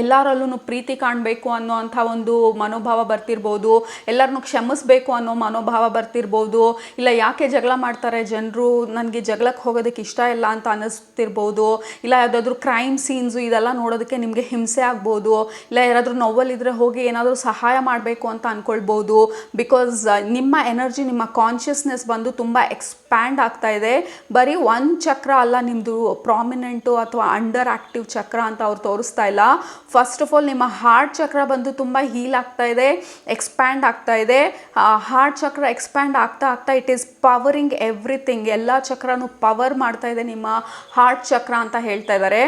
ಎಲ್ಲರಲ್ಲೂ ಪ್ರೀತಿ ಕಾಣಬೇಕು ಅನ್ನೋ ಅಂಥ ಒಂದು ಮನೋಭಾವ ಬರ್ತಿರ್ಬೋದು. ಎಲ್ಲರನ್ನೂ ಕ್ಷಮಿಸಬೇಕು ಅನ್ನೋ ಮನೋಭಾವ ಬರ್ತಿರ್ಬೋದು. ಇಲ್ಲ ಯಾಕೆ ಜಗಳ ಮಾಡ್ತಾರೆ ಜನರು, ನನಗೆ ಜಗಳಕ್ಕೆ ಹೋಗೋದಕ್ಕೆ ಇಷ್ಟ ಇಲ್ಲ ಅಂತ ಅನ್ನಿಸ್ತಿರ್ಬೋದು. ಇಲ್ಲ ಯಾವುದಾದ್ರೂ ಕ್ರೈಮ್ ಸೀನ್ಸು ಇದೆಲ್ಲ ನೋಡೋದಕ್ಕೆ ನಿಮಗೆ ಹಿಂಸೆ ಆಗ್ಬೋದು. ಇಲ್ಲ ಯಾರಾದರೂ ನೋವಲ್ಲಿದ್ದರೆ ಹೋಗಿ ಏನಾದರೂ ಸಹಾಯ ಮಾಡಬೇಕು ಅಂತ ಅಂದ್ಕೊಳ್ಬೋದು. ಬಿಕಾಸ್ ನಿಮ್ಮ ಎನರ್ಜಿ, ನಿಮ್ಮ ಕಾನ್ಷಿಯಸ್ನೆಸ್ ಬಂದು ತುಂಬ ಎಕ್ಸ್ಪ್ಯಾಂಡ್ ಆಗ್ತಾ ಇದೆ. ಬರೀ ಒಂದು ಚಕ್ರ ಅಲ್ಲ ನಿಮ್ಮದು ಪ್ರಾಮಿನೆಂಟು ಅಥವಾ ಅಂಡರ್ ಆ್ಯಕ್ಟಿವ್ ಚಕ್ರ ಅಂತ ಅವ್ರು ತೋರಿಸ್ತಾ ಇಲ್ಲ. ಫಸ್ಟ್ ಆಫ್ ಆಲ್ ನಿಮ್ಮ ಹಾರ್ಟ್ ಚಕ್ರ ಬಂದು ತುಂಬ ಹೀಲ್ ಆಗ್ತಾ ಇದೆ, ಎಕ್ಸ್ಪ್ಯಾಂಡ್ ಆಗ್ತಾ ಇದೆ. ಹಾರ್ಟ್ ಚಕ್ರ ಎಕ್ಸ್ಪ್ಯಾಂಡ್ ಆಗ್ತಾ ಆಗ್ತಾ ಇಟ್ ಈಸ್ ಪವರಿಂಗ್ ಎವ್ರಿಥಿಂಗ್. ಎಲ್ಲ ಚಕ್ರನೂ ಪವರ್ ಮಾಡ್ತಾ ಇದೆ ನಿಮ್ಮ ಹಾರ್ಟ್ ಚಕ್ರ ಅಂತ ಹೇಳ್ತಾ ಇದ್ದಾರೆ.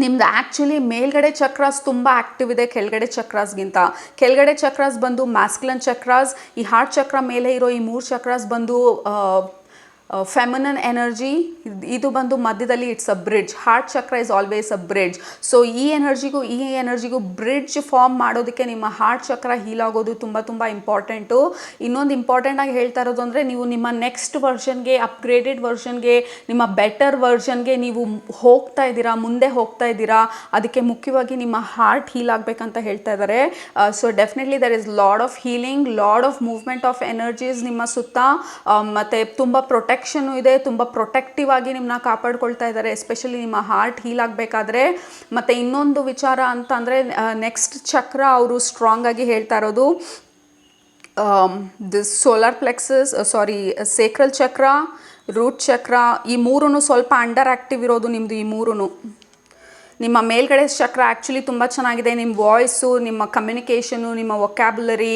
ನಿಮ್ದು ಆ್ಯಕ್ಚುಲಿ ಮೇಲ್ಗಡೆ ಚಕ್ರಾಸ್ ತುಂಬ ಆ್ಯಕ್ಟಿವ್ ಇದೆ ಕೆಳಗಡೆ ಚಕ್ರಾಸ್ಗಿಂತ. ಕೆಳಗಡೆ ಚಕ್ರಾಸ್ ಬಂದು ಮ್ಯಾಸ್ಕ್ಯುಲನ್ ಚಕ್ರಾಸ್. ಈ ಹಾರ್ಟ್ ಚಕ್ರ ಮೇಲೆ ಇರೋ ಈ 3 ಚಕ್ರಾಸ್ ಬಂದು ಫೆಮಿನನ್ ಎನರ್ಜಿ. ಇದು ಬಂದು ಮಧ್ಯದಲ್ಲಿ it's a bridge. Heart chakra is always a bridge. So ಈ ಎನರ್ಜಿಗೂ ಬ್ರಿಡ್ಜ್ ಫಾರ್ಮ್ ಮಾಡೋದಕ್ಕೆ ನಿಮ್ಮ ಹಾರ್ಟ್ ಚಕ್ರ ಹೀಲ್ ಆಗೋದು ತುಂಬ ತುಂಬ ಇಂಪಾರ್ಟೆಂಟು. ಇನ್ನೊಂದು ಇಂಪಾರ್ಟೆಂಟಾಗಿ ಹೇಳ್ತಾ ಇರೋದು ಅಂದರೆ, ನೀವು ನಿಮ್ಮ ನೆಕ್ಸ್ಟ್ ವರ್ಷನ್ಗೆ, ಅಪ್ಗ್ರೇಡೆಡ್ ವರ್ಷನ್ಗೆ, ನಿಮ್ಮ ಬೆಟರ್ ವರ್ಷನ್ಗೆ ನೀವು ಮುಂದೆ ಹೋಗ್ತಾ ಇದ್ದೀರಾ. ಅದಕ್ಕೆ ಮುಖ್ಯವಾಗಿ ನಿಮ್ಮ ಹಾರ್ಟ್ ಹೀಲ್ ಆಗಬೇಕಂತ ಹೇಳ್ತಾ ಇದ್ದಾರೆ. So definitely there is lot of healing, lot of movement of energies ನಿಮ್ಮ ಸುತ್ತ. ಮತ್ತು ತುಂಬ ಪ್ರೊಟೆಕ್ಷನ್ನು ಇದೆ, ತುಂಬ ಪ್ರೊಟೆಕ್ಟಿವ್ ಆಗಿ ನಿಮ್ಮನ್ನ ಕಾಪಾಡ್ಕೊಳ್ತಾ ಇದ್ದಾರೆ, ಎಸ್ಪೆಷಲಿ ನಿಮ್ಮ ಹಾರ್ಟ್ ಹೀಲ್ ಆಗಬೇಕಾದ್ರೆ. ಮತ್ತು ಇನ್ನೊಂದು ವಿಚಾರ ಅಂತ ಅಂದರೆ, ನೆಕ್ಸ್ಟ್ ಚಕ್ರ ಅವರು ಸ್ಟ್ರಾಂಗ್ ಆಗಿ ಹೇಳ್ತಾ ಇರೋದು ದಿಸ್ ಸೋಲಾರ್ ಪ್ಲೆಕ್ಸಸ್, ಸೇಕ್ರಲ್ ಚಕ್ರ, ರೂಟ್ ಚಕ್ರ. ಈ 3 ಸ್ವಲ್ಪ ಅಂಡರ್ ಆ್ಯಕ್ಟಿವ್ ಇರೋದು ನಿಮ್ಮದು. ಈ 3 ನಿಮ್ಮ ಮೇಲ್ಗಡೆ ಚಕ್ರ ಆ್ಯಕ್ಚುಲಿ ತುಂಬ ಚೆನ್ನಾಗಿದೆ. ನಿಮ್ಮ ವಾಯ್ಸು, ನಿಮ್ಮ ಕಮ್ಯುನಿಕೇಷನು, ನಿಮ್ಮ ವೊಕ್ಯಾಬ್ಯುಲರಿ,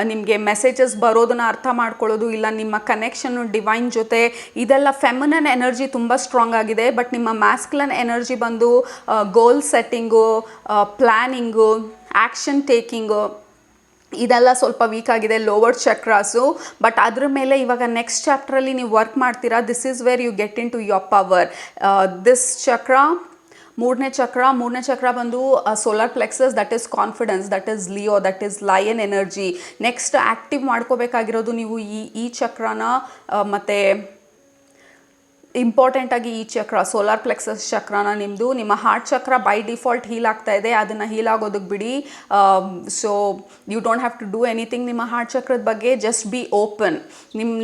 ನಿಮಗೆ ಮೆಸೇಜಸ್ ಬರೋದನ್ನ ಅರ್ಥ ಮಾಡ್ಕೊಳ್ಳೋದು, ಇಲ್ಲ ನಿಮ್ಮ ಕನೆಕ್ಷನ್ನು ಡಿವೈನ್ ಜೊತೆ, ಇದೆಲ್ಲ ಫೆಮಿನನ್ ಎನರ್ಜಿ ತುಂಬ ಸ್ಟ್ರಾಂಗ್ ಆಗಿದೆ. ಬಟ್ ನಿಮ್ಮ ಮ್ಯಾಸ್ಕ್ಯುಲನ್ ಎನರ್ಜಿ ಬಂದು ಗೋಲ್ ಸೆಟ್ಟಿಂಗು, ಪ್ಲ್ಯಾನಿಂಗು, ಆ್ಯಕ್ಷನ್ ಟೇಕಿಂಗು, ಇದೆಲ್ಲ ಸ್ವಲ್ಪ ವೀಕ್ ಆಗಿದೆ, ಲೋವರ್ ಚಕ್ರಾಸು. ಬಟ್ ಅದ್ರ ಮೇಲೆ ಇವಾಗ ನೆಕ್ಸ್ಟ್ ಚಾಪ್ಟ್ರಲ್ಲಿ ನೀವು ವರ್ಕ್ ಮಾಡ್ತೀರಾ. This is where you get into your power. This chakra, ಮೂರನೇ ಚಕ್ರ ಬಂದು solar plexus, that is confidence, that is Leo, that is lion energy. Next active ಮಾಡ್ಕೋಬೇಕಾಗಿರೋದು ನೀವು ಈ ಚಕ್ರನ. ಮತ್ತು ಇಂಪಾರ್ಟೆಂಟಾಗಿ ಈ ಚಕ್ರ, ಸೋಲಾರ್ ಪ್ಲೆಕ್ಸಸ್ ಚಕ್ರನ ನಿಮ್ಮದು. ನಿಮ್ಮ ಹಾರ್ಟ್ ಚಕ್ರ ಬೈ ಡಿಫಾಲ್ಟ್ ಹೀಲ್ ಆಗ್ತಾ ಇದೆ, ಅದನ್ನು ಹೀಲ್ ಆಗೋದಕ್ಕೆ ಬಿಡಿ. So you don't have to do anything ನಿಮ್ಮ ಹಾರ್ಟ್ ಚಕ್ರದ ಬಗ್ಗೆ. Just be open.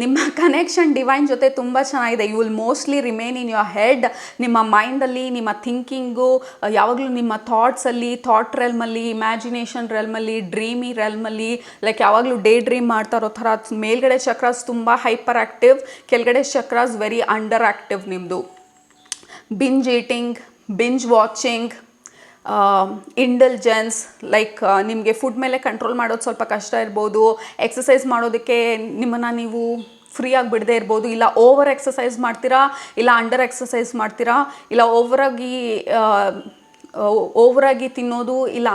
ನಿಮ್ಮ ಕನೆಕ್ಷನ್ ಡಿವೈನ್ ಜೊತೆ ತುಂಬ ಚೆನ್ನಾಗಿದೆ. You will mostly remain in your head. ನಿಮ್ಮ ಮೈಂಡಲ್ಲಿ, ನಿಮ್ಮ ಥಿಂಕಿಂಗು ಯಾವಾಗಲೂ ನಿಮ್ಮ ಥಾಟ್ಸಲ್ಲಿ, ಥಾಟ್ ರೆಲ್ಮಲ್ಲಿ, ಇಮ್ಯಾಜಿನೇಷನ್ ರೆಲ್ಮಲ್ಲಿ, ಡ್ರೀಮಿ ರೆಲ್ಮಲ್ಲಿ, ಲೈಕ್ ಯಾವಾಗಲೂ ಡೇ ಡ್ರೀಮ್ ಮಾಡ್ತಾ ಇರೋ ಥರ. ಮೇಲ್ಗಡೆ ಚಕ್ರಾಸ್ ತುಂಬ ಹೈಪರ್ ಆ್ಯಕ್ಟಿವ್, ಕೆಳಗಡೆ ಚಕ್ರಾಸ್ ವೆರಿ ಅಂಡರ್ ಆ್ಯಕ್ಟಿವ್ ನಿಮ್ಮದು. Binge eating, binge watching, indulgence, like ನಿಮಗೆ ಫುಡ್ ಮೇಲೆ ಕಂಟ್ರೋಲ್ ಮಾಡೋದು ಸ್ವಲ್ಪ ಕಷ್ಟ ಇರ್ಬೋದು. ಎಕ್ಸಸೈಸ್ ಮಾಡೋದಕ್ಕೆ ನಿಮ್ಮನ್ನು ನೀವು ಫ್ರೀಯಾಗಿ ಬಿಡದೇ ಇರ್ಬೋದು. ಇಲ್ಲ ಓವರ್ ಎಕ್ಸಸೈಸ್ ಮಾಡ್ತೀರಾ, ಇಲ್ಲ ಅಂಡರ್ ಎಕ್ಸಸೈಸ್ ಮಾಡ್ತೀರಾ, ಇಲ್ಲ ಓವರಾಗಿ ತಿನ್ನೋದು, ಇಲ್ಲ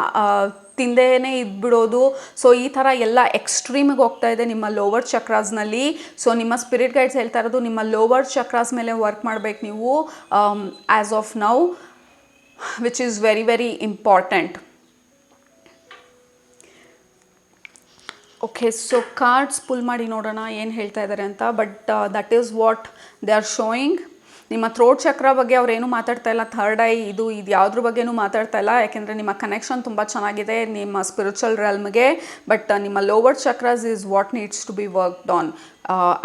ತಿಂದೇನೆ ಇದ್ಬಿಡೋದು. ಸೊ ಈ ಥರ ಎಲ್ಲ ಎಕ್ಸ್ಟ್ರೀಮಿಗೆ ಹೋಗ್ತಾ ಇದೆ ನಿಮ್ಮ ಲೋವರ್ ಚಕ್ರಾಸ್ನಲ್ಲಿ. ಸೊ ನಿಮ್ಮ ಸ್ಪಿರಿಟ್ ಗೈಡ್ಸ್ ಹೇಳ್ತಾ ಇರೋದು, ನಿಮ್ಮ ಲೋವರ್ ಚಕ್ರಾಸ್ ಮೇಲೆ ವರ್ಕ್ ಮಾಡಬೇಕು ನೀವು as of now, which is very very important. Okay, so cards pull ಮಾಡಿ ನೋಡೋಣ ಏನು ಹೇಳ್ತಾ ಇದ್ದಾರೆ ಅಂತ. But that is what they are showing. ನಿಮ್ಮ ಥ್ರೋಟ್ ಚಕ್ರ ಬಗ್ಗೆ ಅವ್ರೇನು ಮಾತಾಡ್ತಾ ಇಲ್ಲ, ಥರ್ಡ್ ಐ ಇದು ಯಾವುದ್ರ ಬಗ್ಗೆನೂ ಮಾತಾಡ್ತಾ ಇಲ್ಲ. ಯಾಕೆಂದರೆ ನಿಮ್ಮ ಕನೆಕ್ಷನ್ ತುಂಬ ಚೆನ್ನಾಗಿದೆ ನಿಮ್ಮ ಸ್ಪಿರಿಚುವಲ್ ರೆಲ್ಮ್ಗೆ. ಬಟ್ ನಿಮ್ಮ lower chakras is what needs to be worked on.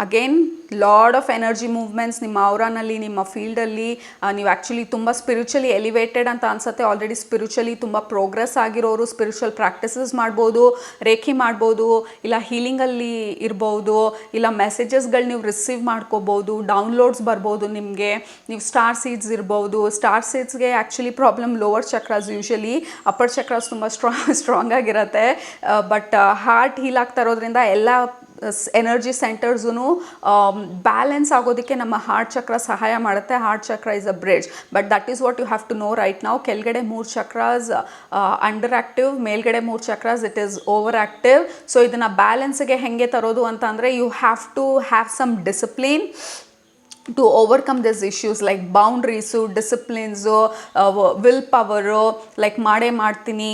Again lot of energy movements ನಿಮ್ಮ ಔರಾನಲ್ಲಿ, ನಿಮ್ಮ ಫೀಲ್ಡಲ್ಲಿ. ನೀವು ಆ್ಯಕ್ಚುಲಿ ತುಂಬ ಸ್ಪಿರಿಚುವಲಿ ಎಲಿವೇಟೆಡ್ ಅಂತ ಅನಿಸುತ್ತೆ. ಆಲ್ರೆಡಿ ಸ್ಪಿರಿಚುವಲಿ ತುಂಬ ಪ್ರೋಗ್ರೆಸ್ ಆಗಿರೋರು ಸ್ಪಿರಿಚುವಲ್ ಪ್ರಾಕ್ಟೀಸಸ್ ಮಾಡ್ಬೋದು, ರೇಖಿ ಮಾಡ್ಬೋದು, ಇಲ್ಲ ಹೀಲಿಂಗಲ್ಲಿ ಇರ್ಬೋದು, ಇಲ್ಲ ಮೆಸೇಜಸ್ಗಳು ನೀವು ರಿಸೀವ್ ಮಾಡ್ಕೋಬೋದು, ಡೌನ್ಲೋಡ್ಸ್ ಬರ್ಬೋದು ನಿಮಗೆ. ನೀವು ಸ್ಟಾರ್ ಸೀಡ್ಸ್ ಇರ್ಬೋದು. ಸ್ಟಾರ್ ಸೀಡ್ಸ್ಗೆ actually problem lower chakras usually. Upper chakras ತುಂಬ ಸ್ಟ್ರಾಂಗ್ ಆಗಿರುತ್ತೆ. ಬಟ್ ಹಾರ್ಟ್ ಹೀಲ್ ಆಗ್ತಾ ಇರೋದ್ರಿಂದ ಎಲ್ಲ ಎನರ್ಜಿ ಸೆಂಟರ್ಸೂ ಬ್ಯಾಲೆನ್ಸ್ ಆಗೋದಕ್ಕೆ ನಮ್ಮ ಹಾರ್ಟ್ ಚಕ್ರ ಸಹಾಯ ಮಾಡುತ್ತೆ. Heart chakra is a bridge, but that is what you have to know right ನಾವು. ಕೆಳಗಡೆ 3 ಚಕ್ರಾಸ್ ಅಂಡರ್ ಆ್ಯಕ್ಟಿವ್, ಮೇಲ್ಗಡೆ 3 chakras it is over active. So ಇದನ್ನು ಬ್ಯಾಲೆನ್ಸ್ಗೆ ಹೇಗೆ ತರೋದು ಅಂತ ಅಂದರೆ you have to have some discipline to overcome these issues like boundaries, disciplines, will power, like ಮಾಡೇ ಮಾಡ್ತೀನಿ,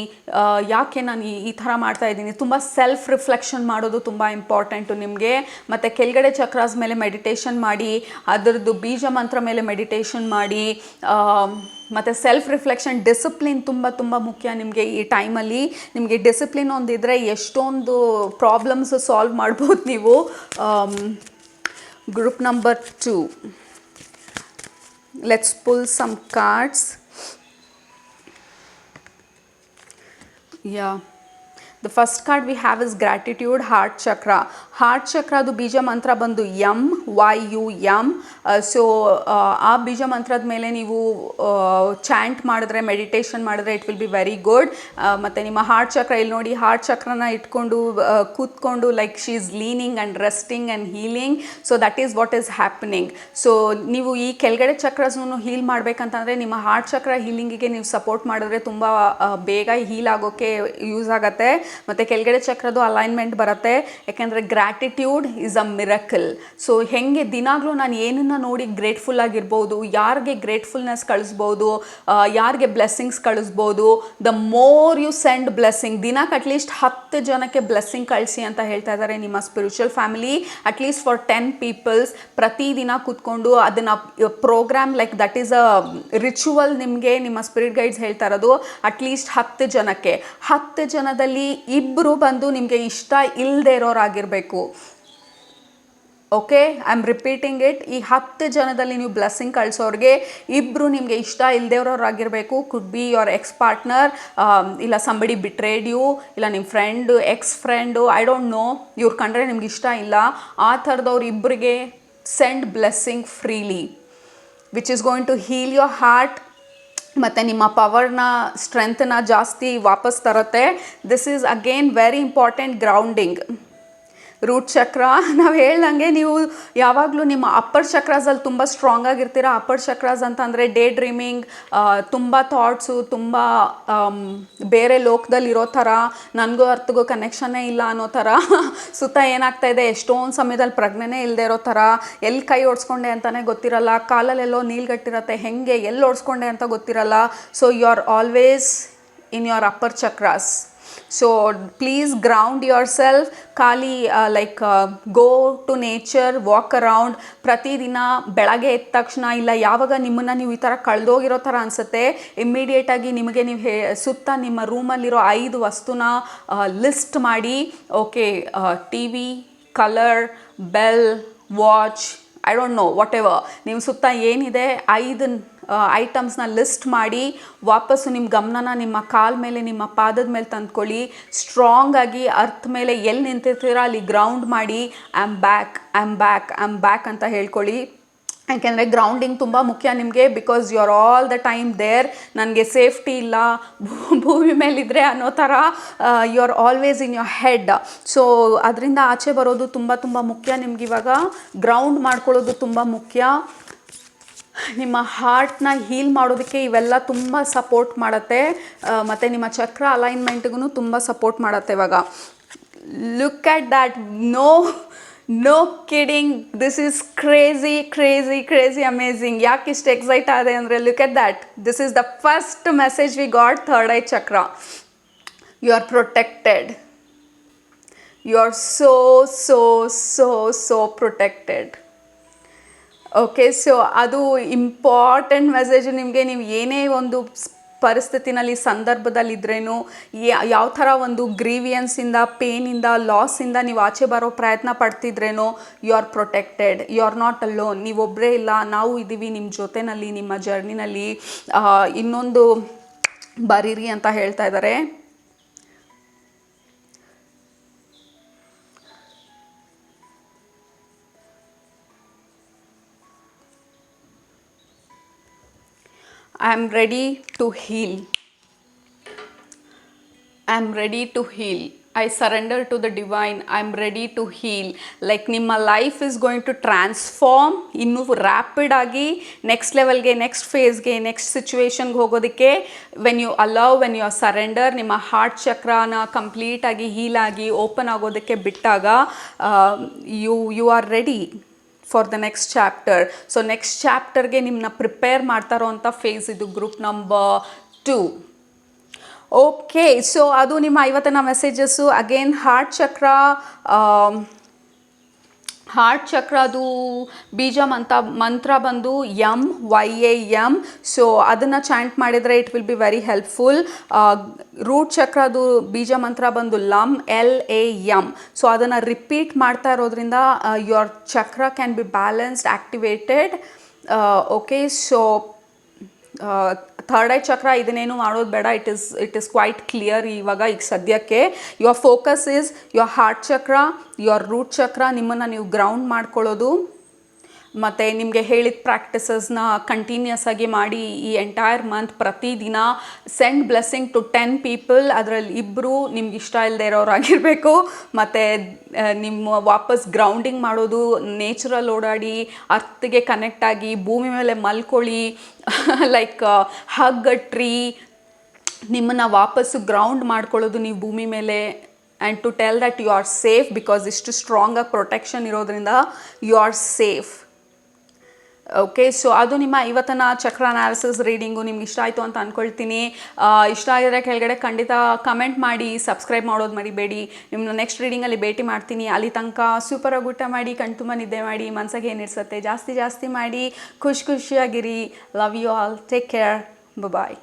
ಯಾಕೆ ನಾನು ಈ ಥರ ಮಾಡ್ತಾ ಇದ್ದೀನಿ. ತುಂಬ ಸೆಲ್ಫ್ ರಿಫ್ಲೆಕ್ಷನ್ ಮಾಡೋದು ತುಂಬ ಇಂಪಾರ್ಟೆಂಟು ನಿಮಗೆ. ಮತ್ತು ಕೆಳಗಡೆ ಚಕ್ರಾಸ್ ಮೇಲೆ ಮೆಡಿಟೇಷನ್ ಮಾಡಿ, ಅದರದ್ದು ಬೀಜ ಮಂತ್ರ ಮೇಲೆ ಮೆಡಿಟೇಷನ್ ಮಾಡಿ, ಮತ್ತು ಸೆಲ್ಫ್ ರಿಫ್ಲೆಕ್ಷನ್, ಡಿಸಿಪ್ಲಿನ್ ತುಂಬ ತುಂಬ ಮುಖ್ಯ ನಿಮಗೆ ಈ ಟೈಮಲ್ಲಿ. ನಿಮಗೆ ಡಿಸಿಪ್ಲಿನ್ ಒಂದಿದ್ರೆ ಎಷ್ಟೊಂದು ಪ್ರಾಬ್ಲಮ್ಸ್ ಸಾಲ್ವ್ ಮಾಡ್ಬೋದು ನೀವು. Group number 2. Let's pull some cards. Yeah. The first card we have is gratitude, heart chakra. Heart chakra ಅದು ಬೀಜ ಮಂತ್ರ ಬಂದು YUM. ಸೊ ಆ ಬೀಜ ಮಂತ್ರದ ಮೇಲೆ ನೀವು ಚಾಂಟ್ ಮಾಡಿದ್ರೆ, ಮೆಡಿಟೇಷನ್ ಮಾಡಿದ್ರೆ it will be very good. ಮತ್ತು ನಿಮ್ಮ ಹಾರ್ಟ್ ಚಕ್ರ ಇಲ್ಲಿ ನೋಡಿ, ಹಾರ್ಟ್ ಚಕ್ರನ ಇಟ್ಕೊಂಡು ಕೂತ್ಕೊಂಡು like she is leaning and resting and healing. So that is what is happening. So ನೀವು ಈ ಕೆಳಗಡೆ ಚಕ್ರಸ್ನು ಹೀಲ್ ಮಾಡಬೇಕಂತಂದರೆ ನಿಮ್ಮ ಹಾರ್ಟ್ ಚಕ್ರ ಹೀಲಿಂಗಿಗೆ ನೀವು ಸಪೋರ್ಟ್ ಮಾಡಿದ್ರೆ ತುಂಬ ಬೇಗ ಹೀಲ್ ಆಗೋಕ್ಕೆ ಯೂಸ್ ಆಗುತ್ತೆ. ಮತ್ತು ಕೆಳಗಡೆ ಚಕ್ರದ್ದು ಅಲೈನ್ಮೆಂಟ್ ಬರುತ್ತೆ. ಯಾಕೆಂದರೆ gratitude is a miracle. So ಹೆಂಗೆ ದಿನಾಗಲೂ ನಾನು ಏನನ್ನು ನೋಡಿ ಗ್ರೇಟ್ಫುಲ್ ಆಗಿರ್ಬೋದು, ಯಾರಿಗೆ ಗ್ರೇಟ್ಫುಲ್ನೆಸ್ ಕಳಿಸ್ಬೋದು, ಯಾರಿಗೆ ಬ್ಲೆಸ್ಸಿಂಗ್ಸ್ ಕಳಿಸ್ಬೋದು. The more you send blessing, ದಿನಕ್ಕೆ ಅಟ್ಲೀಸ್ಟ್ 10 ಜನಕ್ಕೆ ಬ್ಲೆಸ್ಸಿಂಗ್ ಕಳಿಸಿ ಅಂತ ಹೇಳ್ತಾ ಇದ್ದಾರೆ ನಿಮ್ಮ spiritual family. At least for 10 peoples ಪ್ರತಿದಿನ ಕೂತ್ಕೊಂಡು ಅದನ್ನು programme like that is a ritual. ನಿಮಗೆ ನಿಮ್ಮ ಸ್ಪಿರಿಟ್ ಗೈಡ್ಸ್ ಹೇಳ್ತಾ ಇರೋದು ಅಟ್ಲೀಸ್ಟ್ 10 ಜನಕ್ಕೆ. 10 ಜನದಲ್ಲಿ ಇಬ್ಬರು ಬಂದು ನಿಮಗೆ ಇಷ್ಟ ಇಲ್ಲದೆ ಇರೋರಾಗಿರಬೇಕು. Okay, I am repeating it. ಈ 10 ಜನದಲ್ಲಿ ನೀವು ಬ್ಲೆಸ್ಸಿಂಗ್ ಕಳಿಸೋರಿಗೆ ಇಬ್ಬರು ನಿಮಗೆ ಇಷ್ಟ ಇಲ್ಲದೆ ಇರೋರಾಗಿರಬೇಕು. Could be your ex partner, ಇಲ್ಲ ಸಂಬಡಿ ಬಿಟ್ರೇಡ್ ಯು, ಇಲ್ಲ ನಿಮ್ಮ friend, ex friend, I don't know. ಇವ್ರು ಕಂಡ್ರೆ ನಿಮ್ಗೆ ಇಷ್ಟ ಇಲ್ಲ, ಆ ಥರದವ್ರು ಇಬ್ಬರಿಗೆ send blessing freely, which is going to heal your heart. ಮತ್ತು ನಿಮ್ಮ ಪವರ್ನ, ಸ್ಟ್ರೆಂತನ್ನ ಜಾಸ್ತಿ ವಾಪಸ್ ತರುತ್ತೆ. This is again very important. Grounding, root chakra. ನಾವು ಹೇಳ್ದಂಗೆ ನೀವು ಯಾವಾಗಲೂ ನಿಮ್ಮ ಅಪ್ಪರ್ ಚಕ್ರಾಸಲ್ಲಿ ತುಂಬ ಸ್ಟ್ರಾಂಗ್ ಆಗಿರ್ತೀರ. ಅಪ್ಪರ್ ಚಕ್ರಾಸ್ ಅಂತಂದರೆ ಡೇ ಡ್ರೀಮಿಂಗ್, ತುಂಬ ಥಾಟ್ಸು, ತುಂಬ ಬೇರೆ ಲೋಕದಲ್ಲಿ ಇರೋ ಥರ, ನನಗೂ ಅರ್ಥಗೂ ಕನೆಕ್ಷನ್ನೇ ಇಲ್ಲ ಅನ್ನೋ ಥರ, ಸುತ್ತ ಏನಾಗ್ತಾಯಿದೆ ಎಷ್ಟೊಂದು ಸಮಯದಲ್ಲಿ ಪ್ರಜ್ಞೆನೇ ಇಲ್ಲದೆ ಇರೋ ಥರ, ಎಲ್ಲಿ ಕೈ ಓಡಿಸ್ಕೊಂಡೆ ಅಂತಲೇ ಗೊತ್ತಿರಲ್ಲ, ಕಾಲಲ್ಲೆಲ್ಲೋ ನೀಲ್ಗಟ್ಟಿರುತ್ತೆ, ಹೆಂಗೆ ಎಲ್ಲಿ ಓಡಿಸ್ಕೊಂಡೆ ಅಂತ ಗೊತ್ತಿರಲ್ಲ. So you are always in your upper chakras. So please ground yourself. ಖಾಲಿ like go to nature, walk around. ಪ್ರತಿದಿನ ಬೆಳಗ್ಗೆ ಎದ್ದ ತಕ್ಷಣ, ಇಲ್ಲ ಯಾವಾಗ ನಿಮ್ಮನ್ನು ನೀವು ಈ ಥರ ಕಳೆದೋಗಿರೋ ಥರ ಅನಿಸುತ್ತೆ, ಇಮ್ಮಿಡಿಯೇಟಾಗಿ ನಿಮಗೆ ನೀವು ಸುತ್ತ ನಿಮ್ಮ ರೂಮಲ್ಲಿರೋ 5 ವಸ್ತುನ ಲಿಸ್ಟ್ ಮಾಡಿ. Okay, T V, colour, bell, watch, I don't know, what ever ಸುತ್ತ ಏನಿದೆ 5 ಐಟಮ್ಸ್ನ ಲಿಸ್ಟ್ ಮಾಡಿ ವಾಪಸ್ಸು ನಿಮ್ಮ ಗಮನನ ನಿಮ್ಮ ಕಾಲ ಮೇಲೆ, ನಿಮ್ಮ ಪಾದದ ಮೇಲೆ ತಂದ್ಕೊಳ್ಳಿ. ಸ್ಟ್ರಾಂಗಾಗಿ ಅರ್ಥ ಮೇಲೆ ಎಲ್ಲಿ ನಿಂತಿರ್ತೀರ ಅಲ್ಲಿ ಗ್ರೌಂಡ್ ಮಾಡಿ. I am back, I am back, I am back ಅಂತ ಹೇಳ್ಕೊಳ್ಳಿ. ಯಾಕೆಂದರೆ ಗ್ರೌಂಡಿಂಗ್ ತುಂಬ ಮುಖ್ಯ ನಿಮಗೆ. Because you are all the time there. ನನಗೆ ಸೇಫ್ಟಿ ಇಲ್ಲ, ಭೂಮಿ ಮೇಲಿದ್ರೆ ಅನ್ನೋ ಥರ you are always in your head. So ಅದರಿಂದ ಆಚೆ ಬರೋದು ತುಂಬ ತುಂಬ ಮುಖ್ಯ ನಿಮ್ಗೆ. ಇವಾಗ ಗ್ರೌಂಡ್ ಮಾಡ್ಕೊಳ್ಳೋದು ತುಂಬ ಮುಖ್ಯ. ನಿಮ್ಮ ಹಾರ್ಟ್ನ ಹೀಲ್ ಮಾಡೋದಕ್ಕೆ ಇವೆಲ್ಲ ತುಂಬ ಸಪೋರ್ಟ್ ಮಾಡುತ್ತೆ. ಮತ್ತು ನಿಮ್ಮ ಚಕ್ರ ಅಲೈನ್ಮೆಂಟ್ಗೂ ತುಂಬ ಸಪೋರ್ಟ್ ಮಾಡುತ್ತೆ. ಇವಾಗ look at that. No kidding, this is crazy crazy crazy amazing. ಯಾಕೆ ಇಷ್ಟು ಎಕ್ಸೈಟ್ ಆದೆ ಅಂದರೆ look at that. This is the first message we got. Third eye chakra. You are protected. You are so so so so protected. Okay, so ಅದು important message ನಿಮಗೆ. ನೀವು ಏನೇ ಒಂದು ಪರಿಸ್ಥಿತಿನಲ್ಲಿ, ಸಂದರ್ಭದಲ್ಲಿದ್ರೇನು, ಯಾವ ಥರ ಒಂದು ಗ್ರೀವಿಯನ್ಸಿಂದ, ಪೇನಿಂದ, ಲಾಸಿಂದ ನೀವು ಆಚೆ ಬರೋ ಪ್ರಯತ್ನ ಪಡ್ತಿದ್ರೇನೋ, you are protected. You are not alone. ನೀವೊಬ್ಬರೇ ಇಲ್ಲ, ನಾವು ಇದ್ದೀವಿ ನಿಮ್ಮ ಜೊತೆಯಲ್ಲಿ, ನಿಮ್ಮ ಜರ್ನಿನಲ್ಲಿ. ಇನ್ನೊಂದು ಬರೀರಿ ಅಂತ ಹೇಳ್ತಾ ಇದ್ದಾರೆ. I am ready to heal. I am ready to heal. I surrender to the divine, I am ready to heal. Like ನಿಮ್ಮ life is going to transform ಇನ್ನೂ ರ್ಯಾಪಿಡ್ ಆಗಿ ನೆಕ್ಸ್ಟ್ ಲೆವೆಲ್ಗೆ, ನೆಕ್ಸ್ಟ್ ಫೇಸ್ಗೆ, ನೆಕ್ಸ್ಟ್ ಸಿಚುವೇಶನ್ಗೆ ಹೋಗೋದಕ್ಕೆ when you allow, when you are surrender, ನಿಮ್ಮ heart ಚಕ್ರನ ಕಂಪ್ಲೀಟಾಗಿ ಹೀಲ್ ಆಗಿ ಓಪನ್ ಆಗೋದಕ್ಕೆ ಬಿಟ್ಟಾಗ you are ready for the next chapter. So next ಚಾಪ್ಟರ್ಗೆ ನಿಮ್ಮನ್ನ ಪ್ರಿಪೇರ್ ಮಾಡ್ತಾ ಇರೋವಂಥ ಫೇಸ್ ಇದು, ಗ್ರೂಪ್ ನಂಬರ್ 2. ಓಕೆ, ಸೊ ಅದು ನಿಮ್ಮ ಇವತ್ತಿನ ಮೆಸೇಜಸ್ಸು. ಅಗೇನ್ ಹಾರ್ಟ್ ಚಕ್ರದು ಬೀಜ ಮಂತ್ರ ಬಂದು YAM. ಸೊ ಅದನ್ನು ಚಾಂಟ್ ಮಾಡಿದರೆ it will be very helpful. Root ಚಕ್ರದು ಬೀಜ ಮಂತ್ರ ಬಂದು LAM. ಸೊ ಅದನ್ನು ರಿಪೀಟ್ ಮಾಡ್ತಾ ಇರೋದ್ರಿಂದ ಯುವರ್ ಚಕ್ರ can be balanced, activated. Okay, so third eye ಚಕ್ರ ಇದನ್ನೇನು ಮಾಡೋದು ಬೇಡ, ಇಟ್ ಇಸ್ ಕ್ವೈಟ್ ಕ್ಲಿಯರ್ ಇವಾಗ ಈಗ ಸದ್ಯಕ್ಕೆ. Your focus is your heart ಚಕ್ರ, ಯುವರ್ ರೂಟ್ ಚಕ್ರ, ನಿಮ್ಮನ್ನು ನೀವು ಗ್ರೌಂಡ್ ಮಾಡ್ಕೊಳ್ಳೋದು. ಮತ್ತು ನಿಮಗೆ ಹೇಳಿದ ಪ್ರಾಕ್ಟೀಸಸ್ನ ಕಂಟಿನ್ಯೂಸ್ ಆಗಿ ಮಾಡಿ ಈ ಎಂಟೈರ್ ಮಂತ್. ಪ್ರತಿದಿನ ಸೆಂಡ್ ಬ್ಲೆಸ್ಸಿಂಗ್ ಟು 10 ಪೀಪಲ್. ಅದರಲ್ಲಿ 2 ನಿಮ್ಗೆ ಇಷ್ಟ ಇಲ್ಲದೆ ಇರೋರಾಗಿರಬೇಕು. ಮತ್ತು ನಿಮ್ಮ ವಾಪಸ್ ಗ್ರೌಂಡಿಂಗ್ ಮಾಡೋದು, ನೇಚರಲ್ಲಿ ಓಡಾಡಿ, ಅರ್ತ್ಗೆ ಕನೆಕ್ಟ್ ಆಗಿ, ಭೂಮಿ ಮೇಲೆ ಮಲ್ಕೊಳ್ಳಿ, ಲೈಕ್ ಹಗ್ ಅ ಟ್ರೀ, ನಿಮ್ಮನ್ನು ವಾಪಸ್ಸು ಗ್ರೌಂಡ್ ಮಾಡ್ಕೊಳ್ಳೋದು ನೀವು ಭೂಮಿ ಮೇಲೆ. And to tell that you are safe, because ಇಷ್ಟು ಸ್ಟ್ರಾಂಗಾಗಿ ಪ್ರೊಟೆಕ್ಷನ್ ಇರೋದ್ರಿಂದ you are safe. Okay, so ಅದು ನಿಮ್ಮ ಇವತ್ತಿನ ಚಕ್ರ ಅನಾಲಿಸಿಸ್ ರೀಡಿಂಗು. ನಿಮ್ಗೆ ಇಷ್ಟ ಆಯಿತು ಅಂತ ಅಂದ್ಕೊಳ್ತೀನಿ. ಇಷ್ಟ ಆಗಿದ್ರೆ ಕೆಳಗಡೆ ಖಂಡಿತ ಕಮೆಂಟ್ ಮಾಡಿ, ಸಬ್ಸ್ಕ್ರೈಬ್ ಮಾಡೋದು ಮರಿಬೇಡಿ. ನಿಮ್ಮನ್ನ ನೆಕ್ಸ್ಟ್ ರೀಡಿಂಗಲ್ಲಿ ಭೇಟಿ ಮಾಡ್ತೀನಿ. ಅಲ್ಲಿ ತನಕ ಸೂಪರಾಗಿ ಊಟ ಮಾಡಿ, ಕಣ್ತುಂಬ ನಿದ್ದೆ ಮಾಡಿ, ಮನಸ್ಸಿಗೆ ಏನಿರ್ಸುತ್ತೆ ಜಾಸ್ತಿ ಮಾಡಿ, ಖುಷಿಯಾಗಿರಿ. Love you all, take care, bye.